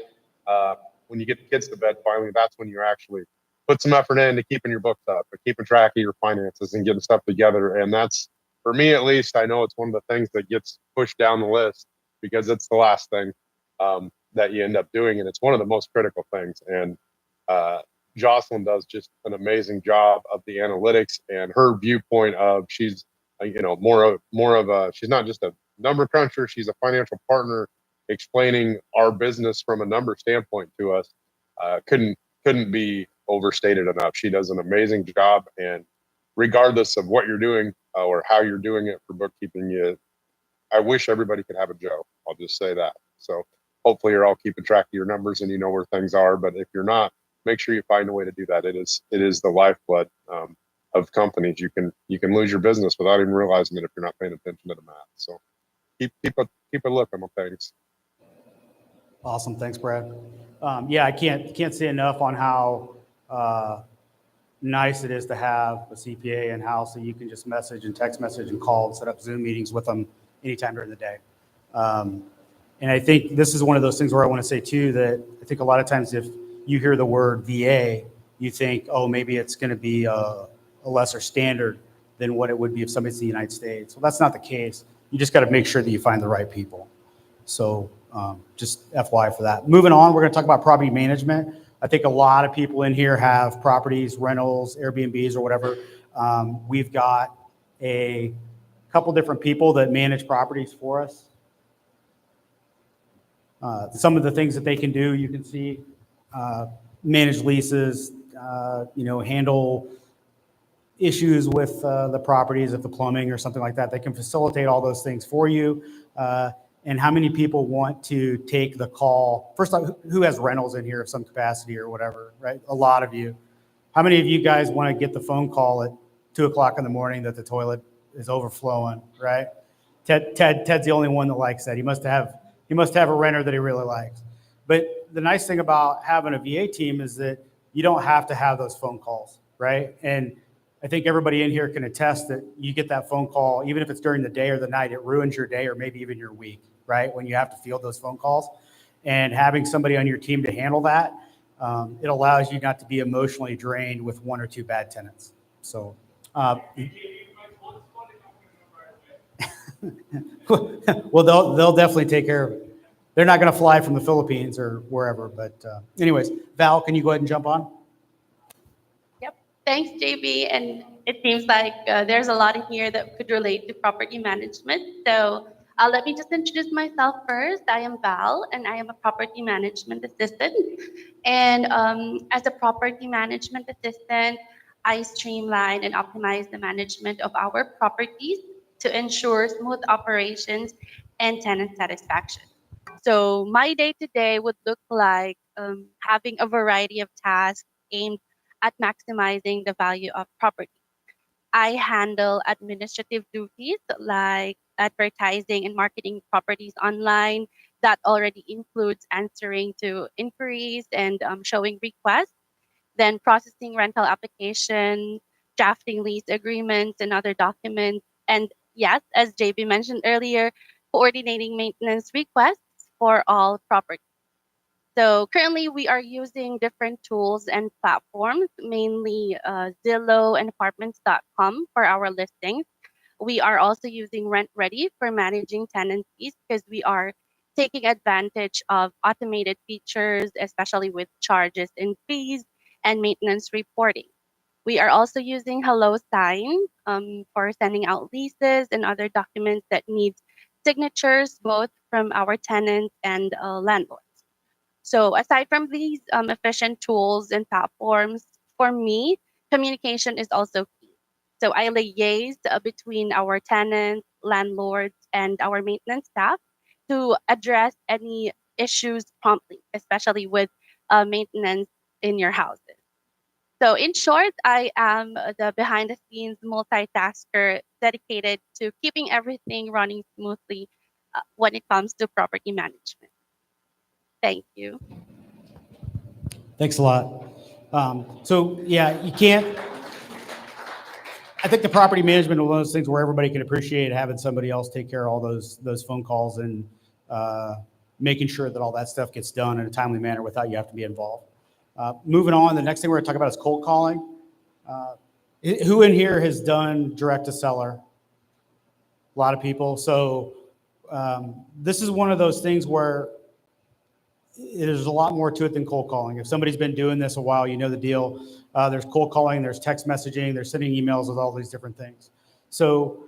when you get the kids to bed, finally, that's when you actually put some effort into keeping your books up, or keeping track of your finances and getting stuff together. And that's, for me at least, I know it's one of the things that gets pushed down the list because it's the last thing that you end up doing. And it's one of the most critical things. And Jocelyn does just an amazing job of the analytics and her viewpoint of she's, more of a, she's not just a number cruncher, she's a financial partner explaining our business from a number standpoint to us. Couldn't be overstated enough. She does an amazing job, and regardless of what you're doing or how you're doing it for bookkeeping, I wish everybody could have a Joe. I'll just say that. So hopefully you're all keeping track of your numbers and you know where things are. But if you're not, make sure you find a way to do that. It is the lifeblood of companies. You can lose your business without even realizing it if you're not paying attention to the math. So keep a look on things. Awesome. Thanks, Brad. Yeah, I can't say enough on how nice it is to have a CPA in-house that you can just message and text message and call and set up Zoom meetings with them anytime during the day. And I think this is one of those things where I want to say too, that I think a lot of times if you hear the word VA, you think, oh, maybe it's going to be a lesser standard than what it would be if somebody's in the United States. Well, that's not the case. You just got to make sure that you find the right people. So just FYI for that. Moving on, we're going to talk about property management. I think a lot of people in here have properties, rentals, Airbnbs or whatever. We've got a couple different people that manage properties for us. Some of the things that they can do, you can see, manage leases, handle issues with the properties, if the plumbing or something like that. They can facilitate all those things for you. And how many people want to take the call? First off, who has rentals in here of some capacity or whatever, right? A lot of you. How many of you guys want to get the phone call at 2 o'clock in the morning that the toilet is overflowing, right? Ted's the only one that likes that. He must have a renter that he really likes. But the nice thing about having a VA team is that you don't have to have those phone calls, right? And I think everybody in here can attest that you get that phone call, even if it's during the day or the night, it ruins your day or maybe even your week, right? When you have to field those phone calls. And having somebody on your team to handle that, it allows you not to be emotionally drained with one or two bad tenants. So, well, they'll definitely take care of it. They're not going to fly from the Philippines or wherever. But anyways, Val, can you go ahead and jump on? Yep. Thanks, JB. And it seems like there's a lot in here that could relate to property management. So let me just introduce myself first. I am Val, and I am a property management assistant. And as a property management assistant, I streamline and optimize the management of our properties to ensure smooth operations and tenant satisfaction. So my day to day would look like having a variety of tasks aimed at maximizing the value of property. I handle administrative duties like advertising and marketing properties online. That already includes answering to inquiries and showing requests, then processing rental application, drafting lease agreements and other documents, and yes, as JB mentioned earlier, coordinating maintenance requests for all properties. So currently we are using different tools and platforms, mainly Zillow and apartments.com for our listings. We are also using Rent Ready for managing tenancies because we are taking advantage of automated features, especially with charges and fees and maintenance reporting. We are also using Hello Sign for sending out leases and other documents that need signatures both from our tenants and landlords. So aside from these efficient tools and platforms, for me, communication is also key. So I liaise between our tenants, landlords, and our maintenance staff to address any issues promptly, especially with maintenance in your houses. So in short, I am the behind the scenes multitasker dedicated to keeping everything running smoothly when it comes to property management. Thank you. Thanks a lot. So yeah, you can't. I think the property management is one of those things where everybody can appreciate having somebody else take care of all those phone calls and making sure that all that stuff gets done in a timely manner without you have to be involved. Moving on, the next thing we're going to talk about is cold calling. Who in here has done direct to seller? A lot of people. So this is one of those things where there's a lot more to it than cold calling. If somebody's been doing this a while, you know the deal. There's cold calling, there's text messaging, there's sending emails with all these different things. So,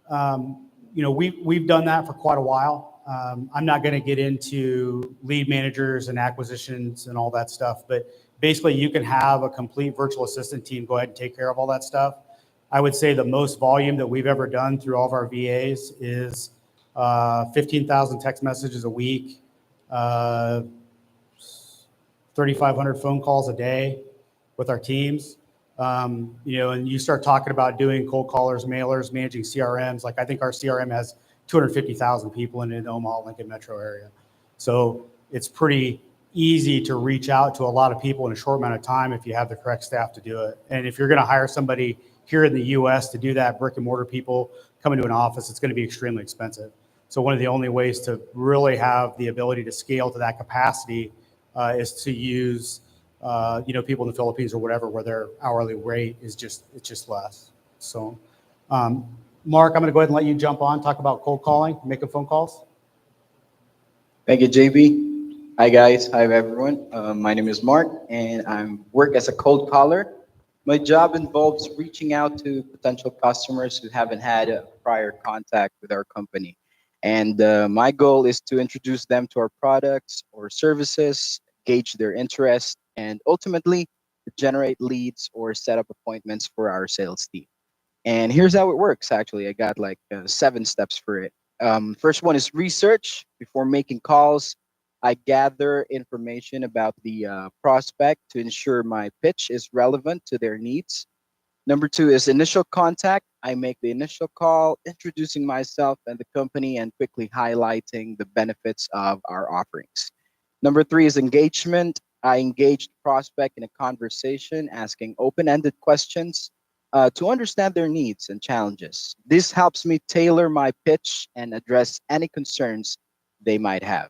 we've done that for quite a while. I'm not going to get into lead managers and acquisitions and all that stuff, but basically you can have a complete virtual assistant team go ahead and take care of all that stuff. I would say the most volume that we've ever done through all of our VAs is 15,000 text messages a week, 3,500 phone calls a day with our teams. And you start talking about doing cold callers, mailers, managing CRMs. Like I think our CRM has 250,000 people in the Omaha, Lincoln metro area. So it's pretty easy to reach out to a lot of people in a short amount of time if you have the correct staff to do it. And if you're going to hire somebody here in the US to do that, brick and mortar people coming to an office, it's going to be extremely expensive. So one of the only ways to really have the ability to scale to that capacity is to use people in the Philippines or whatever, where their hourly rate is just less. So, Mark, I'm going to go ahead and let you jump on, talk about cold calling, making phone calls. Thank you, JB. Hi, guys. Hi, everyone. My name is Mark, and I work as a cold caller. My job involves reaching out to potential customers who haven't had a prior contact with our company. And my goal is to introduce them to our products or services, gauge their interest, and ultimately generate leads or set up appointments for our sales team. And here's how it works, actually. I got like 7 steps for it. First one is research. Before making calls, I gather information about the prospect to ensure my pitch is relevant to their needs. Number two is initial contact. I make the initial call, introducing myself and the company and quickly highlighting the benefits of our offerings. Number three is engagement. I engage the prospect in a conversation, asking open ended questions to understand their needs and challenges. This helps me tailor my pitch and address any concerns they might have.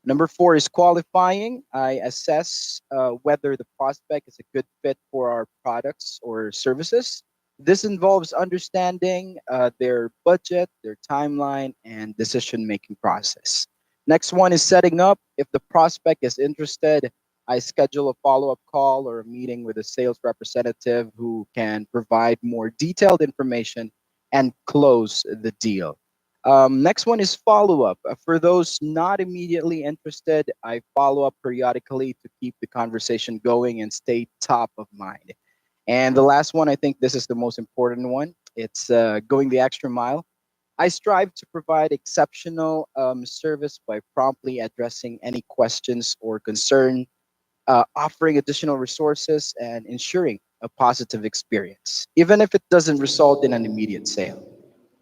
Number four is qualifying. I assess whether the prospect is a good fit for our products or services. This involves understanding their budget, their timeline, and decision-making process. Next one is setting up. If the prospect is interested, I schedule a follow-up call or a meeting with a sales representative who can provide more detailed information and close the deal. Next one is follow up. For those not immediately interested, I follow up periodically to keep the conversation going and stay top of mind. And the last one, I think this is the most important one. It's going the extra mile. I strive to provide exceptional service by promptly addressing any questions or concern, offering additional resources, and ensuring a positive experience, even if it doesn't result in an immediate sale.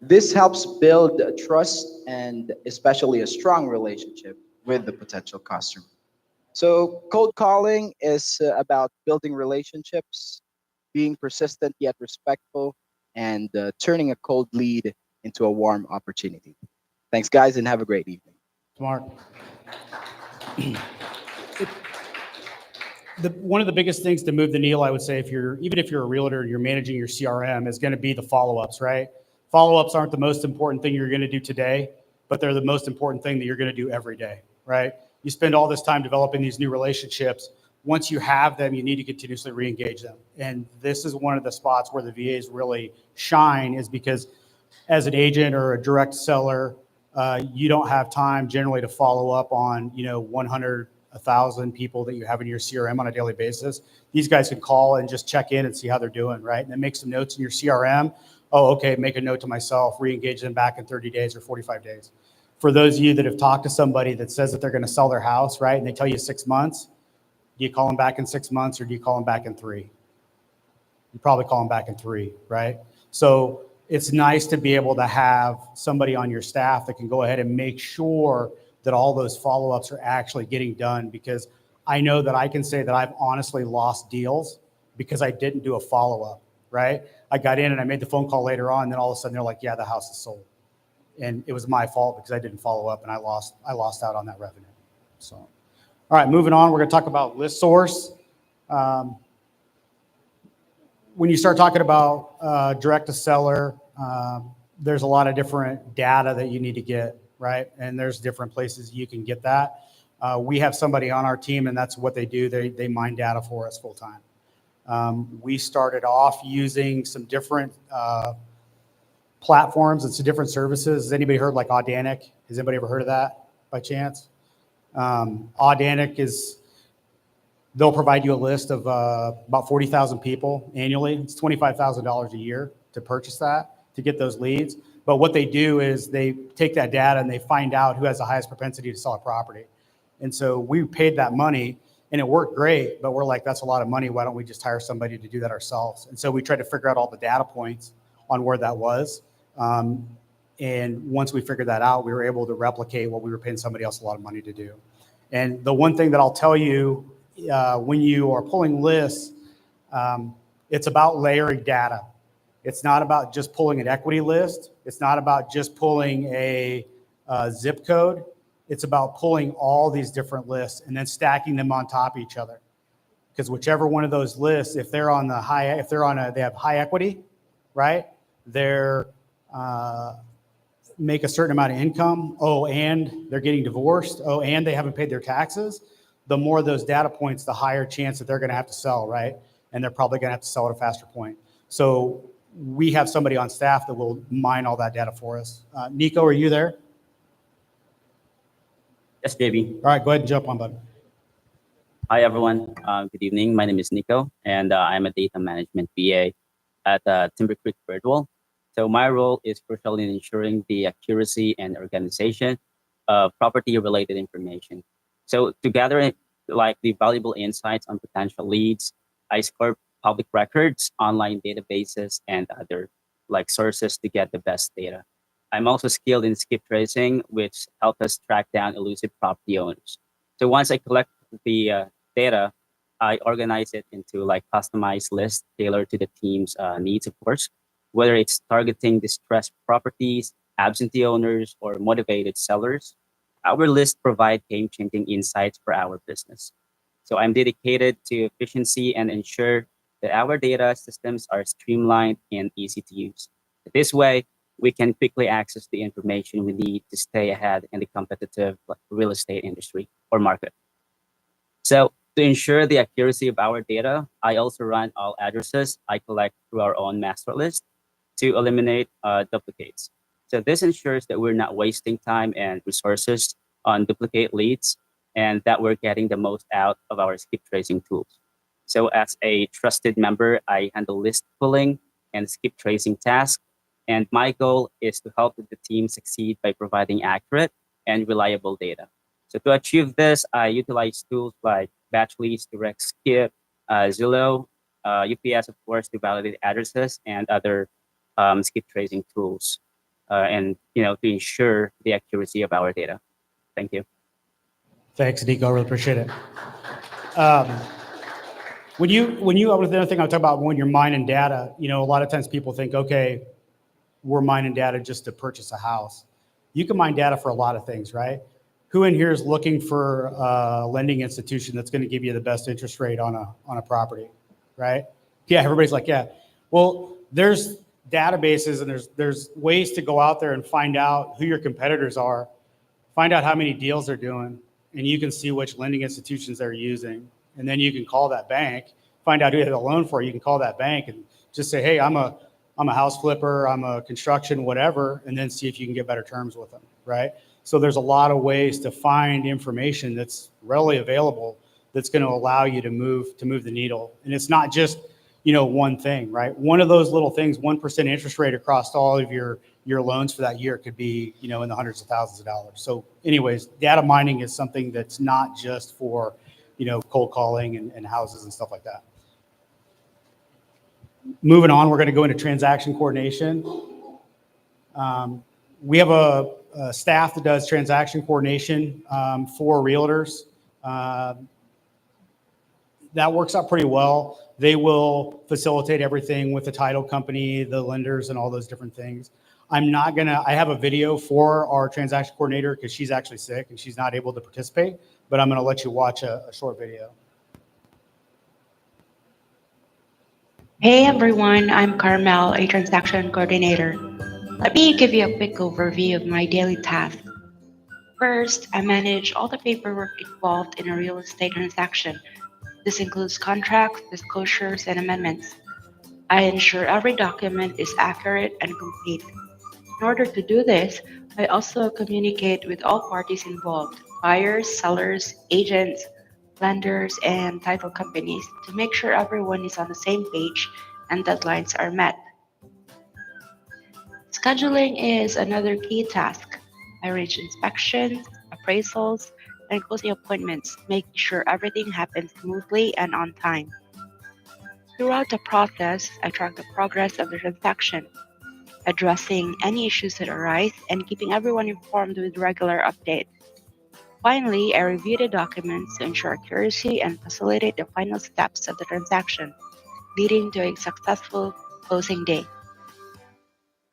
This helps build trust and especially a strong relationship with the potential customer. So, cold calling is about building relationships, being persistent yet respectful, and turning a cold lead into a warm opportunity. Thanks, guys, and have a great evening. Smart. One of the biggest things to move the needle, I would say, even if you're a realtor and you're managing your CRM, is going to be the follow-ups, right? Follow-ups aren't the most important thing you're going to do today, but they're the most important thing that you're going to do every day, right? You spend all this time developing these new relationships. Once you have them, you need to continuously re-engage them. And this is one of the spots where the VAs really shine, is because as an agent or a direct seller, you don't have time generally to follow up on 100, 1,000 people that you have in your CRM on a daily basis. These guys can call and just check in and see how they're doing, right? And then make some notes in your CRM. Oh, okay, make a note to myself, re-engage them back in 30 days or 45 days. For those of you that have talked to somebody that says that they're going to sell their house, right, and they tell you 6 months, do you call them back in 6 months or do you call them back in 3? You probably call them back in 3, right? So it's nice to be able to have somebody on your staff that can go ahead and make sure that all those follow-ups are actually getting done, because I know that I can say that I've honestly lost deals because I didn't do a follow-up, right? I got in and I made the phone call later on, and then all of a sudden they're like, yeah, the house is sold. And it was my fault because I didn't follow up and I lost out on that revenue. So, all right, moving on, we're going to talk about list source. When you start talking about direct to seller, there's a lot of different data that you need to get, right? And there's different places you can get that. We have somebody on our team, and that's what they do. They mine data for us full time. We started off using some different platforms and some different services. Has anybody heard like Audanic? Has anybody ever heard of that by chance? Audanic they'll provide you a list of about 40,000 people annually. It's $25,000 a year to purchase that, to get those leads. But what they do is they take that data and they find out who has the highest propensity to sell a property. And so we paid that money and it worked great, but we're like, that's a lot of money. Why don't we just hire somebody to do that ourselves? And so we tried to figure out all the data points on where that was. And once we figured that out, we were able to replicate what we were paying somebody else a lot of money to do. And the one thing that I'll tell you, when you are pulling lists, it's about layering data. It's not about just pulling an equity list. It's not about just pulling a zip code. It's about pulling all these different lists and then stacking them on top of each other. Because whichever one of those lists, if they're on the high, they have high equity, right? They're make a certain amount of income. Oh, and they're getting divorced. Oh, and they haven't paid their taxes. The more of those data points, the higher chance that they're going to have to sell, right? and they're probably going to have to sell at a faster point. So we have somebody on staff that will mine all that data for us. Nico, are you there? Yes, JB. All right, go ahead and jump on, bud. Hi, everyone. Good evening. My name is Nico, and I'm a data management BA at Timber Creek Virtual. So my role is crucial in ensuring the accuracy and organization of property-related information. So to gather like the valuable insights on potential leads, I score public records, online databases, and other like sources to get the best data. I'm also skilled in skip tracing, which helps us track down elusive property owners. So once I collect the data, I organize it into like customized lists tailored to the team's needs, of course, whether it's targeting distressed properties, absentee owners, or motivated sellers. Our lists provide game-changing insights for our business. So I'm dedicated to efficiency and ensure that our data systems are streamlined and easy to use. This way, we can quickly access the information we need to stay ahead in the competitive real estate industry or market. So to ensure the accuracy of our data, I also run all addresses I collect through our own master list to eliminate duplicates. So this ensures that we're not wasting time and resources on duplicate leads and that we're getting the most out of our skip tracing tools. So as a trusted member, I handle list pulling and skip tracing tasks. And my goal is to help the team succeed by providing accurate and reliable data. So to achieve this, I utilize tools like Batchleads, Direct Skip, Zillow, UPS, of course, to validate addresses and other skip tracing tools, and to ensure the accuracy of our data. Thank you. Thanks, Nico. I really appreciate it. When you, the other thing I'll talk about when you're mining data, a lot of times people think, okay, we're mining data just to purchase a house. You can mine data for a lot of things, right? Who in here is looking for a lending institution that's going to give you the best interest rate on a property, right? Yeah, everybody's like, yeah. Well, there's databases and there's ways to go out there and find out who your competitors are, find out how many deals they're doing, and you can see which lending institutions they're using. And then you can call that bank, find out who they have a loan for. You can call that bank and just say, hey, I'm a house flipper, I'm a construction, whatever, and then see if you can get better terms with them, right? So there's a lot of ways to find information that's readily available that's going to allow you to move the needle. And it's not just, one thing, right? One of those little things, 1% interest rate across all of your loans for that year could be, in the hundreds of thousands of dollars. So anyways, data mining is something that's not just for, cold calling and houses and stuff like that. Moving on, we're going to go into transaction coordination. We have a staff that does transaction coordination for realtors. That works out pretty well. They will facilitate everything with the title company, the lenders, and all those different things. I have a video for our transaction coordinator because she's actually sick and she's not able to participate, but I'm going to let you watch a short video. Hey everyone, I'm Carmel, a transaction coordinator. Let me give you a quick overview of my daily tasks. First, I manage all the paperwork involved in a real estate transaction. This includes contracts, disclosures, and amendments. I ensure every document is accurate and complete. In order to do this, I also communicate with all parties involved, buyers, sellers, agents, lenders, and title companies to make sure everyone is on the same page and deadlines are met. Scheduling is another key task. I arrange inspections, appraisals, and closing appointments, making sure everything happens smoothly and on time. Throughout the process, I track the progress of the transaction, addressing any issues that arise and keeping everyone informed with regular updates. Finally, I review the documents to ensure accuracy and facilitate the final steps of the transaction, leading to a successful closing day.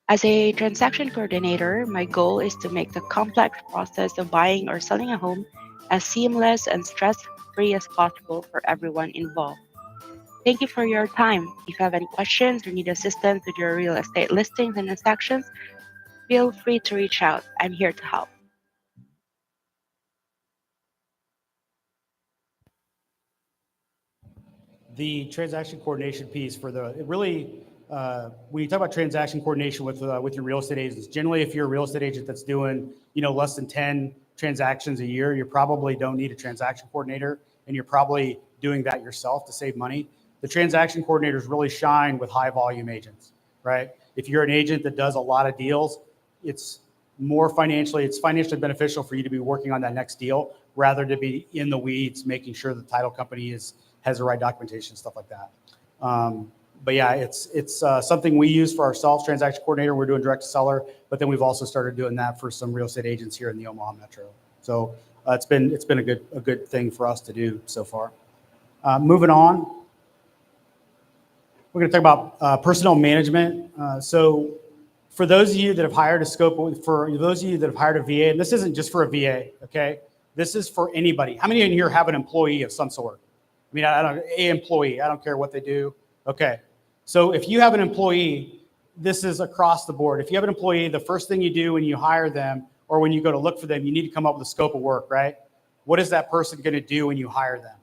As a transaction coordinator, my goal is to make the complex process of buying or selling a home as seamless and stress-free as possible for everyone involved. Thank you for your time. If you have any questions or need assistance with your real estate listings and transactions, feel free to reach out. I'm here to help. the transaction coordination piece for the, it really, when you talk about transaction coordination with your real estate agents, generally if you're a real estate agent that's doing, less than 10 transactions a year, you probably don't need a transaction coordinator, and you're probably doing that yourself to save money. The transaction coordinators really shine with high volume agents, right? If you're an agent that does a lot of deals, it's financially beneficial for you to be working on that next deal rather to be in the weeds, making sure the title company has the right documentation, stuff like that. But yeah, it's something we use for ourselves, transaction coordinator. We're doing direct to seller, but then we've also started doing that for some real estate agents here in the Omaha Metro. So it's been a good thing for us to do so far. Moving on, we're going to talk about personnel management. So for those of you that have hired for those of you that have hired a VA, and this isn't just for a VA, okay? This is for anybody. How many in here have an employee of some sort? I mean, I don't, employee, I don't care what they do. Okay. So if you have an employee, this is across the board. If you have an employee, the first thing you do when you hire them or when you go to look for them, you need to come up with a scope of work, right? What is that person going to do when you hire them?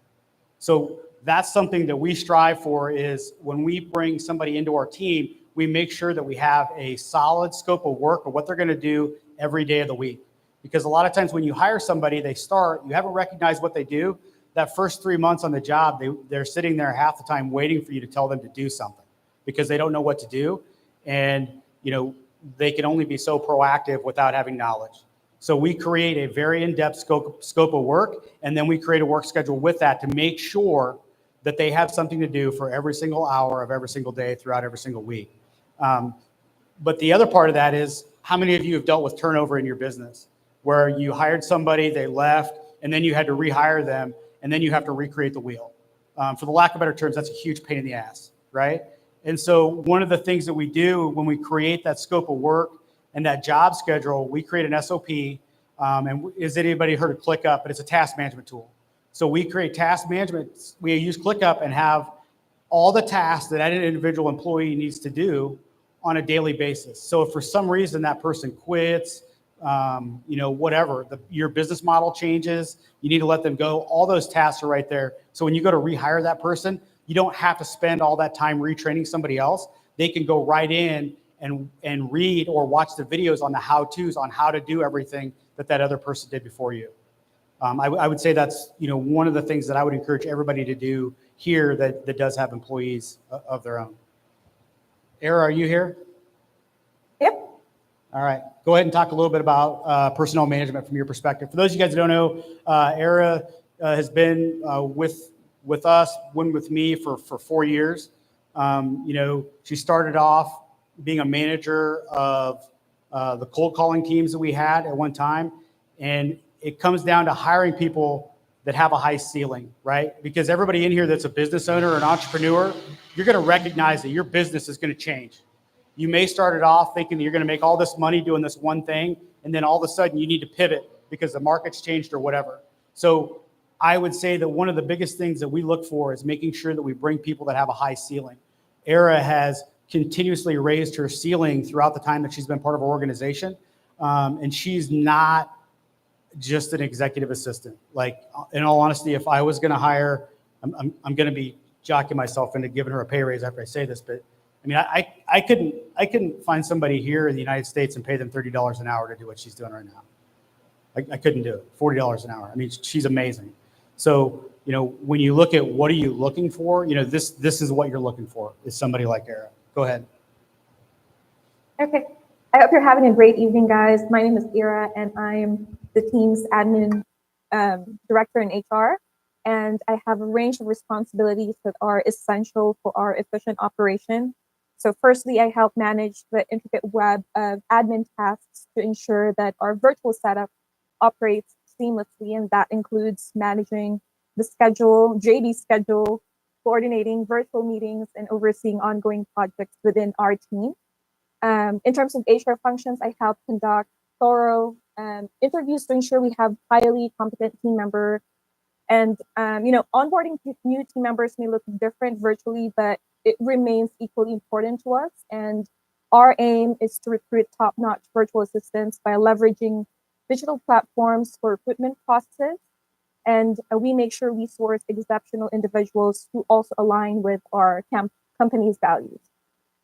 So that's something that we strive for, is when we bring somebody into our team, we make sure that we have a solid scope of work of what they're going to do every day of the week. Because a lot of times when you hire somebody, you haven't recognized what they do. That first 3 months on the job, they're sitting there half the time waiting for you to tell them to do something because they don't know what to do. And, they can only be so proactive without having knowledge. So we create a very in-depth scope of work, and then we create a work schedule with that to make sure that they have something to do for every single hour of every single day throughout every single week. But the other part of that is, how many of you have dealt with turnover in your business where you hired somebody, they left, and then you had to rehire them, and then you have to recreate the wheel? For the lack of better terms, that's a huge pain in the ass, right? And so one of the things that we do when we create that scope of work and that job schedule, we create an SOP. And is anybody heard of ClickUp? But it's a task management tool. So we create task management. We use ClickUp and have all the tasks that an individual employee needs to do on a daily basis. So if for some reason that person quits, whatever, your business model changes, you need to let them go, all those tasks are right there. So when you go to rehire that person, you don't have to spend all that time retraining somebody else. They can go right in and read or watch the videos on the how-tos on how to do everything that other person did before you. I would say that's one of the things that I would encourage everybody to do here that does have employees of their own. Era, are you here? Yep. All right. Go ahead and talk a little bit about personnel management from your perspective. For those of you guys that don't know, Era has been with us, with me for 4 years. She started off being a manager of the cold calling teams that we had at one time. And it comes down to hiring people that have a high ceiling, right? Because everybody in here that's a business owner or an entrepreneur, you're going to recognize that your business is going to change. You may start it off thinking that you're going to make all this money doing this one thing, and then all of a sudden you need to pivot because the market's changed or whatever. So I would say that one of the biggest things that we look for is making sure that we bring people that have a high ceiling. Era has continuously raised her ceiling throughout the time that she's been part of our organization. And she's not just an executive assistant. Like, in all honesty, if I was going to hire, I'm going to be jocking myself into giving her a pay raise after I say this, but I mean, I couldn't find somebody here in the United States and pay them $30 an hour to do what she's doing right now. I couldn't do it. $40 an hour. I mean, she's amazing. So, when you look at what are you looking for, this is what you're looking for, is somebody like Era. Go ahead. Okay. I hope you're having a great evening, guys. My name is Ira, and I'm the team's admin director in HR. And I have a range of responsibilities that are essential for our efficient operation. So firstly, I help manage the intricate web of admin tasks to ensure that our virtual setup operates seamlessly. And that includes managing the schedule, JD schedule, coordinating virtual meetings, and overseeing ongoing projects within our team. In terms of HR functions, I help conduct thorough interviews to ensure we have highly competent team members. And, onboarding new team members may look different virtually, but it remains equally important to us. And our aim is to recruit top-notch virtual assistants by leveraging digital platforms for recruitment processes. And we make sure we source exceptional individuals who also align with our company's values.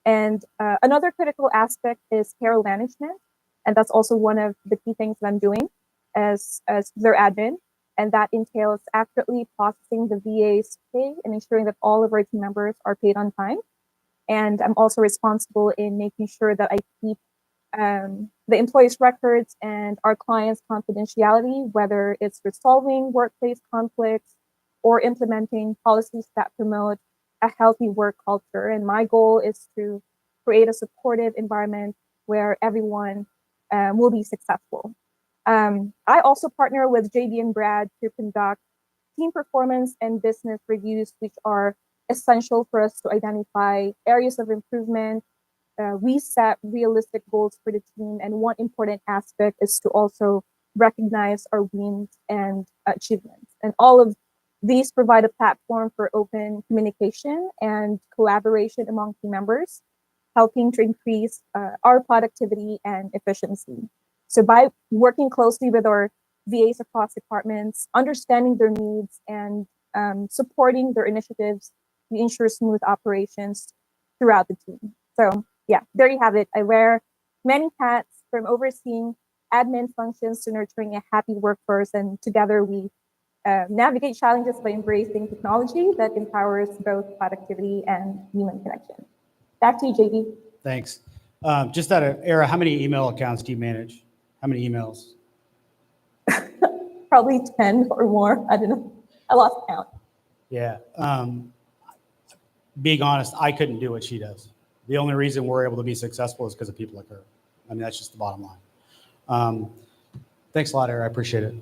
And another critical aspect is payroll management. And that's also one of the key things that I'm doing as their admin. And that entails accurately processing the VA's pay and ensuring that all of our team members are paid on time. And I'm also responsible in making sure that I keep the employees' records and our clients' confidentiality, whether it's resolving workplace conflicts or implementing policies that promote a healthy work culture. And my goal is to create a supportive environment where everyone will be successful. I also partner with JB and Brad to conduct team performance and business reviews, which are essential for us to identify areas of improvement. We set realistic goals for the team, and one important aspect is to also recognize our wins and achievements. And all of these provide a platform for open communication and collaboration among team members, helping to increase our productivity and efficiency. So by working closely with our VAs across departments, understanding their needs and supporting their initiatives, we ensure smooth operations throughout the team. So yeah, there you have it. I wear many hats, from overseeing admin functions to nurturing a happy workforce, and together we navigate challenges by embracing technology that empowers both productivity and human connection. Back to you, JB. Thanks. Just out of Era, how many email accounts do you manage? How many emails? Probably 10 or more. I don't know. I lost count. Yeah. Being honest, I couldn't do what she does. The only reason we're able to be successful is because of people like her. I mean, that's just the bottom line. Thanks a lot, Era. I appreciate it.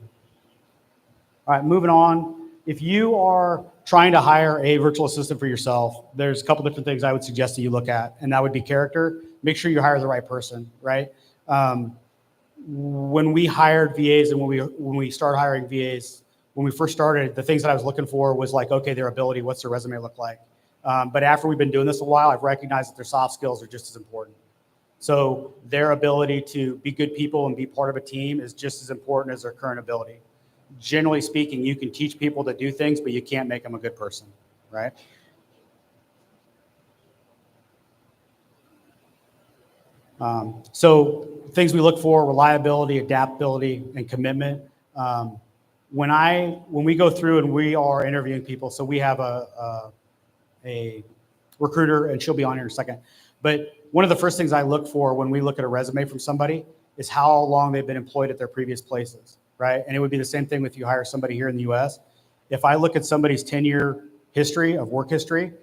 All right, moving on. If you are trying to hire a virtual assistant for yourself, there's a couple different things I would suggest that you look at, and that would be character. Make sure you hire the right person, right? When we hired VAs and when we started hiring VAs, when we first started, the things that I was looking for was like, okay, their ability, what's their resume look like? But after we've been doing this a while, I've recognized that their soft skills are just as important. So their ability to be good people and be part of a team is just as important as their current ability. Generally speaking, you can teach people to do things, but you can't make them a good person, right? So things we look for: reliability, adaptability, and commitment. When we go through and we are interviewing people, so we have a recruiter, and she'll be on here in a second. But one of the first things I look for when we look at a resume from somebody is how long they've been employed at their previous places, right? And it would be the same thing if you hire somebody here in the US. If I look at somebody's 10-year history of work history,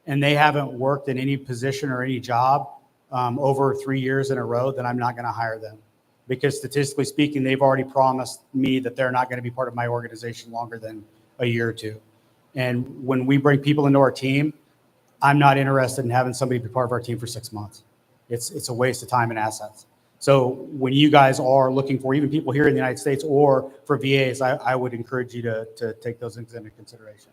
and they haven't worked in any position or any job over 3 years in a row, then I'm not going to hire them. Because statistically speaking, they've already promised me that they're not going to be part of my organization longer than a year or two. And when we bring people into our team, I'm not interested in having somebody be part of our team for 6 months. It's a waste of time and assets. So when you guys are looking for even people here in the United States or for VAs, I would encourage you to take those things into consideration.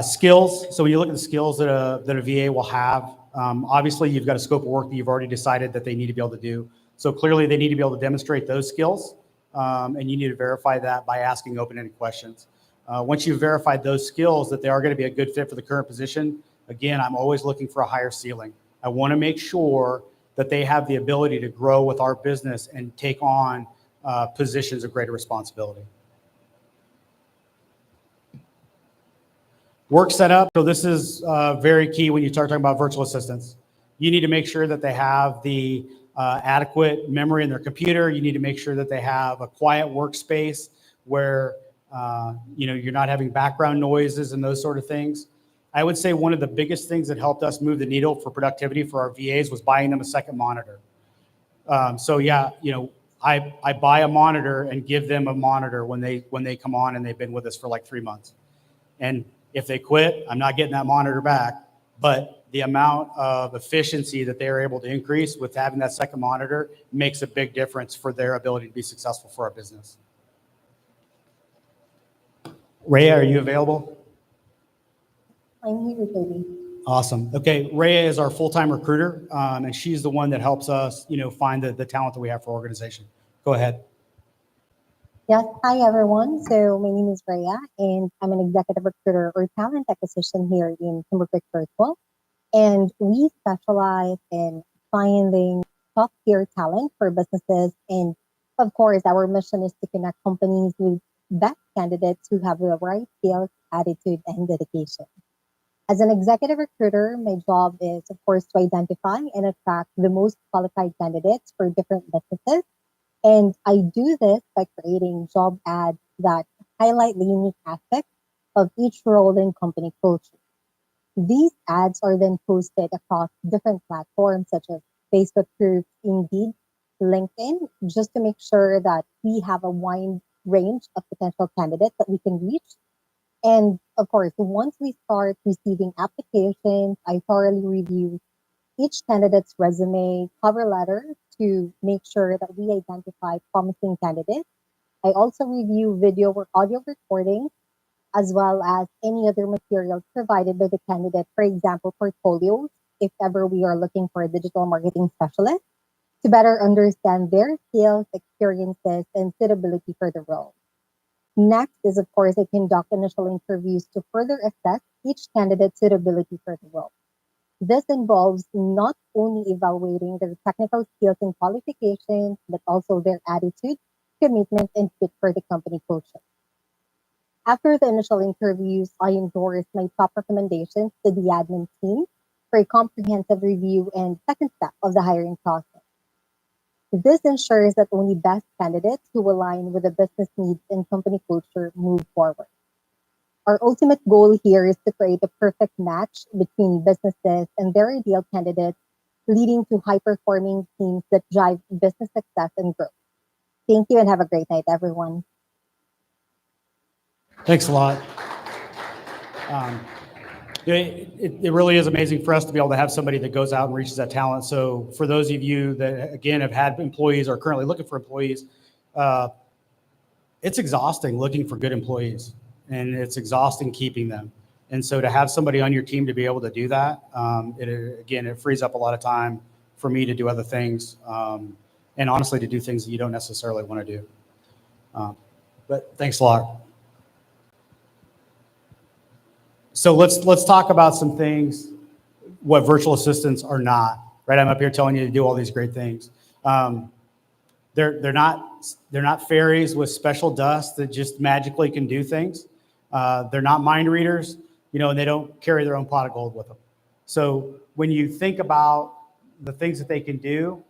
Skills. So when you look at the skills that a VA will have, obviously you've got a scope of work that you've already decided that they need to be able to do. So clearly they need to be able to demonstrate those skills, and you need to verify that by asking open-ended questions. Once you've verified those skills that they are going to be a good fit for the current position, again, I'm always looking for a higher ceiling. I want to make sure that they have the ability to grow with our business and take on positions of greater responsibility. Work setup. So this is very key when you start talking about virtual assistants. You need to make sure that they have the adequate memory in their computer. You need to make sure that they have a quiet workspace where you're not having background noises and those sort of things. I would say one of the biggest things that helped us move the needle for productivity for our VAs was buying them a second monitor. So yeah, I buy a monitor and give them a monitor when they come on and they've been with us for like 3 months. And if they quit, I'm not getting that monitor back. But the amount of efficiency that they're able to increase with having that second monitor makes a big difference for their ability to be successful for our business. Rhea, are you available? I'm here, baby. Awesome. Okay, Rhea is our full-time recruiter, and she's the one that helps us, find the talent that we have for our organization. Go ahead. Yes, hi everyone. So my name is Rhea, and I'm an executive recruiter or talent acquisition here in Timber Creek Virtual. And we specialize in finding top tier talent for businesses. And of course, our mission is to connect companies with best candidates who have the right skills, attitude, and dedication. As an executive recruiter, my job is, of course, to identify and attract the most qualified candidates for different businesses. And I do this by creating job ads that highlight the unique aspects of each role in company culture. These ads are then posted across different platforms such as Facebook groups, Indeed, LinkedIn, just to make sure that we have a wide range of potential candidates that we can reach. And of course, once we start receiving applications, I thoroughly review each candidate's resume, cover letter to make sure that we identify promising candidates. I also review video or audio recordings as well as any other materials provided by the candidate, for example, portfolios, if ever we are looking for a digital marketing specialist, to better understand their skills, experiences, and suitability for the role. Next is, of course, I conduct initial interviews to further assess each candidate's suitability for the role. This involves not only evaluating their technical skills and qualifications, but also their attitude, commitment, and fit for the company culture. After the initial interviews, I endorse my top recommendations to the admin team for a comprehensive review and second step of the hiring process. This ensures that only best candidates who align with the business needs and company culture move forward. Our ultimate goal here is to create a perfect match between businesses and their ideal candidates, leading to high-performing teams that drive business success and growth. Thank you and have a great night, everyone. Thanks a lot. It really is amazing for us to be able to have somebody that goes out and reaches that talent. So for those of you that, again, have had employees or are currently looking for employees, it's exhausting looking for good employees, and it's exhausting keeping them. And so to have somebody on your team to be able to do that, it frees up a lot of time for me to do other things, and honestly to do things that you don't necessarily want to do. But thanks a lot. So let's talk about some things, what virtual assistants are not, right? I'm up here telling you to do all these great things. They're not fairies with special dust that just magically can do things. They're not mind readers, and they don't carry their own pot of gold with them. So when you think about the things that they can do,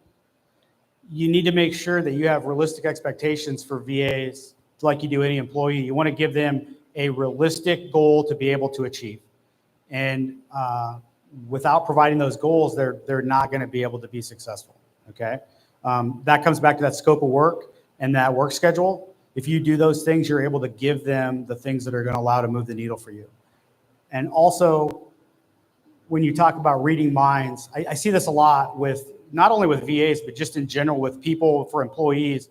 you need to make sure that you have realistic expectations for VAs, like you do any employee. You want to give them a realistic goal to be able to achieve. And without providing those goals, they're not going to be able to be successful, okay? That comes back to that scope of work and that work schedule. If you do those things, you're able to give them the things that are going to allow to move the needle for you. And also, when you talk about reading minds, I see this a lot with, not only with VAs, but just in general with people, for employees.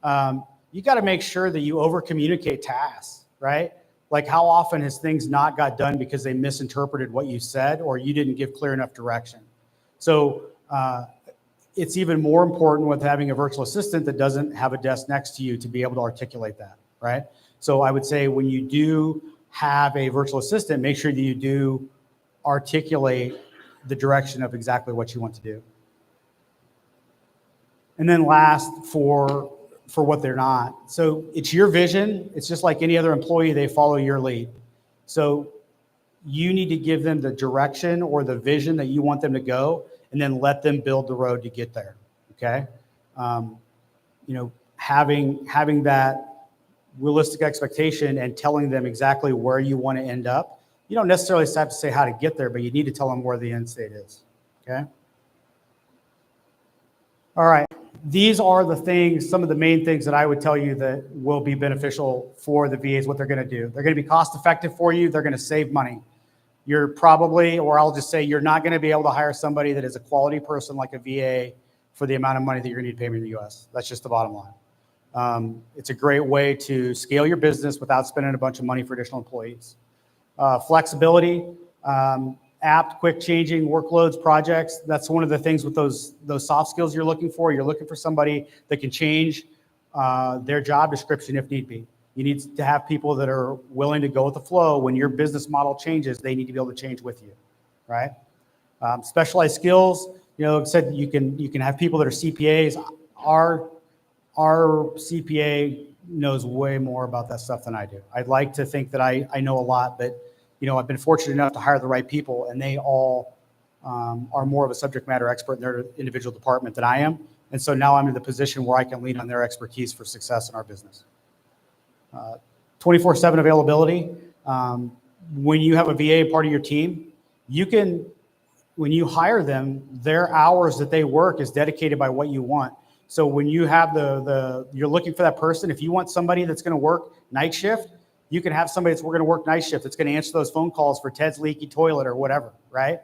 You got to make sure that you over communicate tasks, right? Like, how often has things not got done because they misinterpreted what you said or you didn't give clear enough direction? So it's even more important with having a virtual assistant that doesn't have a desk next to you to be able to articulate that, right? So I would say when you do have a virtual assistant, make sure that you do articulate the direction of exactly what you want to do. And then last, for what they're not. So it's your vision. It's just like any other employee, they follow your lead. So you need to give them the direction or the vision that you want them to go, and then let them build the road to get there, okay? Having that realistic expectation and telling them exactly where you want to end up. You don't necessarily have to say how to get there, but you need to tell them where the end state is, okay? All right. These are the things, some of the main things that I would tell you that will be beneficial for the VAs, what they're going to do. They're going to be cost effective for you. They're going to save money. You're probably, or I'll just say, you're not going to be able to hire somebody that is a quality person like a VA for the amount of money that you're going to need to pay them in the US. That's just the bottom line. It's a great way to scale your business without spending a bunch of money for additional employees. Flexibility, apt, quick changing workloads, projects. That's one of the things with those soft skills you're looking for. You're looking for somebody that can change their job description if need be. You need to have people that are willing to go with the flow. When your business model changes, they need to be able to change with you, right? Specialized skills, like I said, you can have people that are CPAs. Our CPA knows way more about that stuff than I do. I'd like to think that I know a lot, but I've been fortunate enough to hire the right people, and they all are more of a subject matter expert in their individual department than I am. And so now I'm in the position where I can lean on their expertise for success in our business. 24/7 availability. When you have a VA part of your team, when you hire them, their hours that they work is dedicated by what you want. So when you have you're looking for that person, if you want somebody that's going to work night shift, you can have somebody that's going to work night shift that's going to answer those phone calls for Ted's leaky toilet or whatever, right?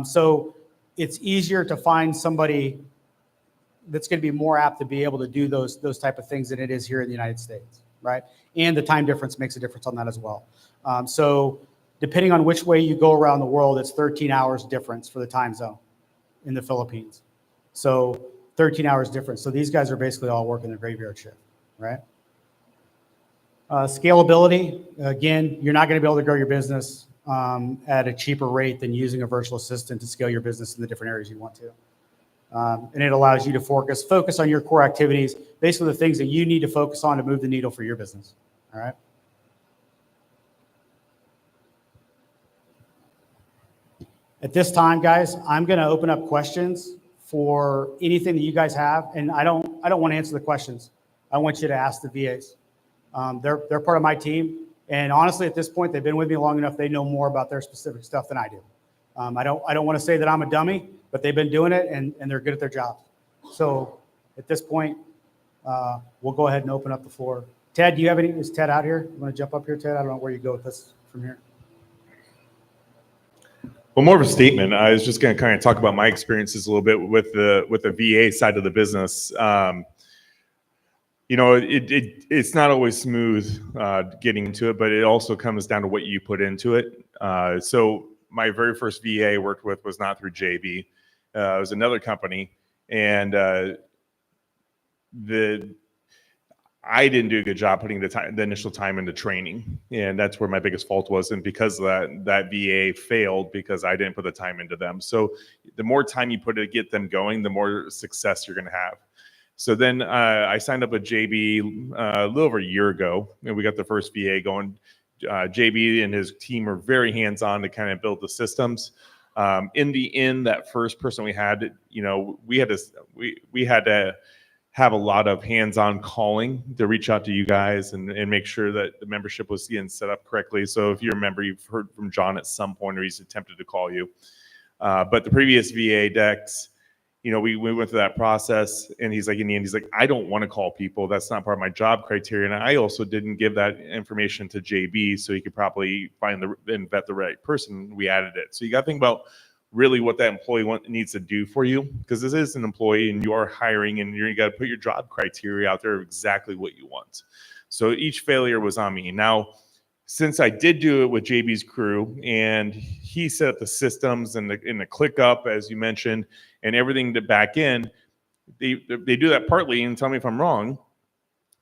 So it's easier to find somebody that's going to be more apt to be able to do those type of things than it is here in the United States, right? And the time difference makes a difference on that as well. So depending on which way you go around the world, it's 13 hours difference for the time zone in the Philippines. So 13 hours difference. So these guys are basically all working the graveyard shift, right? Scalability, again, you're not going to be able to grow your business at a cheaper rate than using a virtual assistant to scale your business in the different areas you want to. And it allows you to focus on your core activities, basically the things that you need to focus on to move the needle for your business, all right? At this time, guys, I'm going to open up questions for anything that you guys have, and I don't want to answer the questions. I want you to ask the VAs. They're part of my team, and honestly, at this point, they've been with me long enough. They know more about their specific stuff than I do. I don't want to say that I'm a dummy, but they've been doing it, and they're good at their jobs. So at this point, we'll go ahead and open up the floor. Ted, do you have any? Is Ted out here? You want to jump up here, Ted? I don't know where you go with this from here. Well, more of a statement. I was just going to kind of talk about my experiences a little bit with the VA side of the business. It's not always smooth getting into it, but it also comes down to what you put into it. So my very first VA I worked with was not through JB. It was another company, and I didn't do a good job putting the initial time into training, and that's where my biggest fault was. And because of that VA failed because I didn't put the time into them. So the more time you put to get them going, the more success you're going to have. So then I signed up with JB a little over a year ago, and we got the first VA going. JB and his team were very hands-on to kind of build the systems. In the end, that first person we had, we had to have a lot of hands-on calling to reach out to you guys and make sure that the membership was getting set up correctly. So if you remember, you've heard from John at some point, or he's attempted to call you. But the previous VA Dex, we went through that process, and he's like, in the end, he's like, I don't want to call people. That's not part of my job criteria. And I also didn't give that information to JB so he could probably find and vet the right person. We added it. So you got to think about really what that employee needs to do for you, because this is an employee and you are hiring, and you got to put your job criteria out there of exactly what you want. So each failure was on me. Now, since I did do it with JB's crew, and he set up the systems and the ClickUp, as you mentioned, and everything to back in, they do that partly, and tell me if I'm wrong,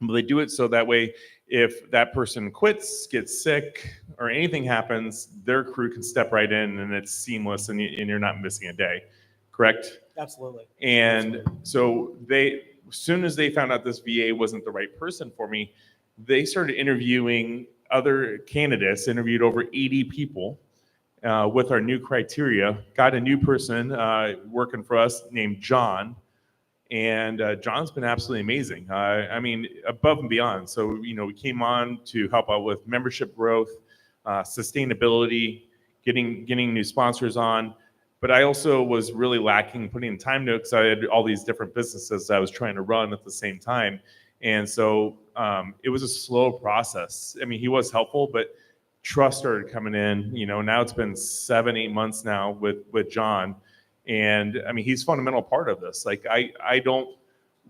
but they do it so that way if that person quits, gets sick, or anything happens, their crew can step right in, and it's seamless, and you're not missing a day. Correct? Absolutely. And so as soon as they found out this VA wasn't the right person for me, they started interviewing other candidates, interviewed over 80 people with our new criteria, got a new person working for us named John. And John's been absolutely amazing. I mean, above and beyond. So, we came on to help out with membership growth, sustainability, getting new sponsors on. But I also was really lacking putting time to it, because I had all these different businesses I was trying to run at the same time. And so it was a slow process. I mean, he was helpful, but trust started coming in. Now it's been 7-8 months now with John. And I mean, he's a fundamental part of this. Like, I don't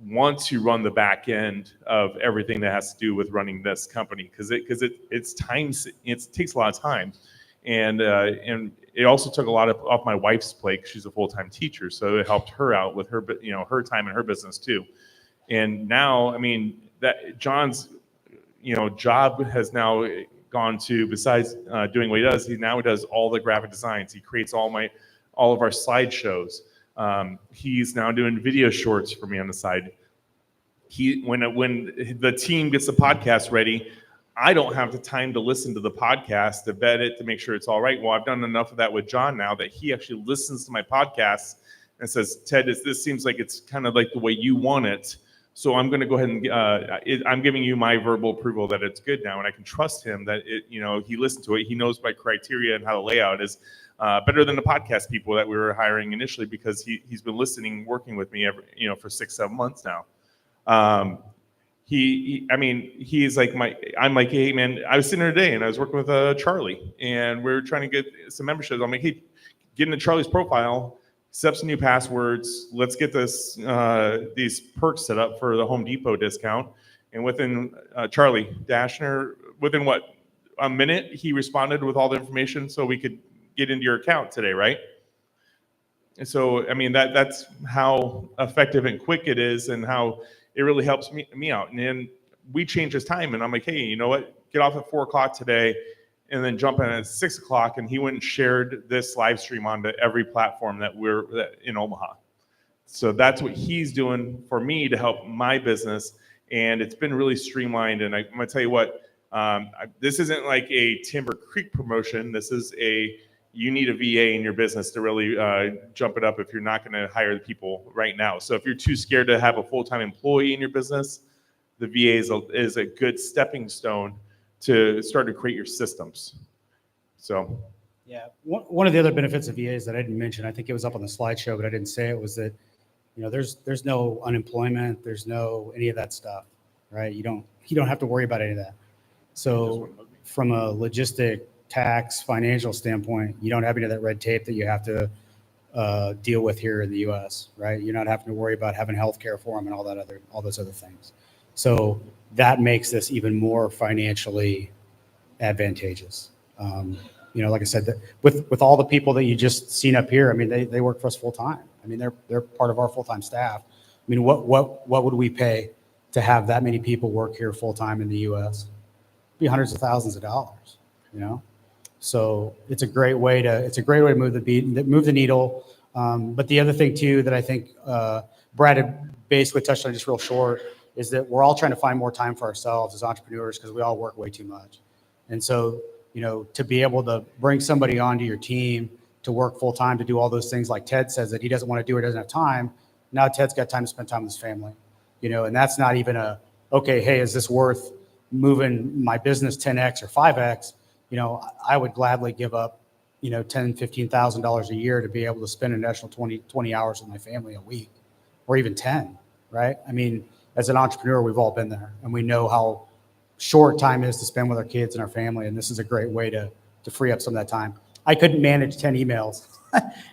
want to run the back end of everything that has to do with running this company, because it's time. It takes a lot of time, and it also took a lot off my wife's plate, because she's a full-time teacher. So it helped her out with her time and her business too. And now, I mean, that John's, job has now gone to, besides doing what he does, he now does all the graphic designs. He creates all of our slideshows. He's now doing video shorts for me on the side. When the team gets the podcast ready, I don't have the time to listen to the podcast, to vet it, to make sure it's all right. Well, I've done enough of that with John now that he actually listens to my podcasts and says, Ted, this seems like it's kind of like the way you want it. So I'm going to go ahead and I'm giving you my verbal approval that it's good now, and I can trust him that he listened to it. He knows my criteria and how the layout is better than the podcast people that we were hiring initially, because he's been listening, working with me for 6-7 months now. He's like I'm like, hey man, I was sitting there today and I was working with Charlie, and we were trying to get some memberships. I'm like, hey, get into Charlie's profile, set up some new passwords. Let's get these perks set up for the Home Depot discount. And within Charlie Dashner, within a minute, he responded with all the information so we could get into your account today, right? And so, that's how effective and quick it is, and how it really helps me out. And then we change his time, and I'm like, hey, you know what? Get off at 4 o'clock today, and then jump in at 6 o'clock. And he went and shared this live stream onto every platform that we're in Omaha. So that's what he's doing for me to help my business, and it's been really streamlined. And I'm gonna tell you what, this isn't like a Timber Creek promotion. This is you need a VA in your business to really jump it up if you're not going to hire the people right now. So if you're too scared to have a full-time employee in your business, the VA is a good stepping stone to start to create your systems. So. Yeah, one of the other benefits of VAs that I didn't mention, I think it was up on the slideshow, but I didn't say it, was that, there's no unemployment, there's no any of that stuff, right? You don't have to worry about any of that. So from a logistic, tax, financial standpoint, you don't have any of that red tape that you have to deal with here in the U.S., right? You're not having to worry about having healthcare for them and all those other things. So that makes this even more financially advantageous. Like I said, with all the people that you just seen up here, they work for us full time. They're part of our full time staff. What would we pay to have that many people work here full time in the U.S.? It'd be hundreds of thousands of dollars, So it's a great way to move the needle. But the other thing too that I think Brad had basically touched on just real short is that we're all trying to find more time for ourselves as entrepreneurs, because we all work way too much. And so, to be able to bring somebody onto your team to work full time, to do all those things like Ted says that he doesn't want to do or doesn't have time. Now Ted's got time to spend time with his family, and that's not even okay, hey, is this worth moving my business 10X or 5X? I would gladly give up, $10,000, $15,000 a year to be able to spend an additional 20 hours with my family a week, or even 10, right? As an entrepreneur, we've all been there, and we know how short time is to spend with our kids and our family. And this is a great way to free up some of that time. I couldn't manage 10 emails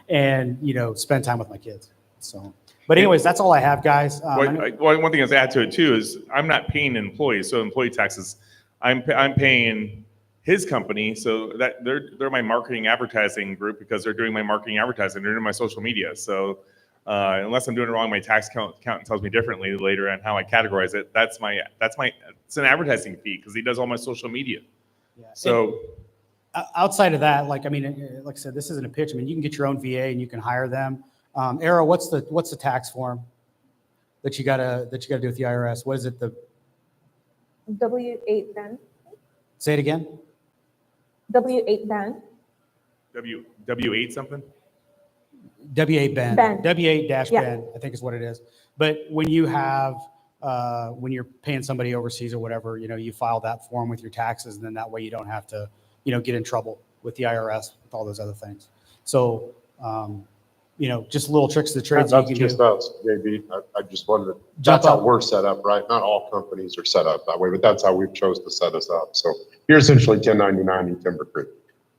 and, spend time with my kids. So, but anyways, that's all I have, guys. One thing I'll add to it too is I'm not paying employees, so employee taxes. I'm paying his company, so that they're my marketing advertising group, because they're doing my marketing advertising. They're doing my social media. So unless I'm doing it wrong, my tax accountant tells me differently later on how I categorize it. It's an advertising fee, because he does all my social media. Yeah. So outside of that, like I said, this isn't a pitch. You can get your own VA and you can hire them. Arrow, what's the tax form that you gotta do with the IRS? What is it? The W-8 Ben. Say it again. W-8 Ben. W-8 something? W-8 Ben. W-8 Ben, I think is what it is. But when you have, when you're paying somebody overseas or whatever, you file that form with your taxes, and then that way you don't have to, get in trouble with the IRS, with all those other things. So, just little tricks of the trade. That's just us, JB. I just wanted to, that's how we're set up, right? Not all companies are set up that way, but that's how we've chose to set us up. So you're essentially 1099 in Timber Creek.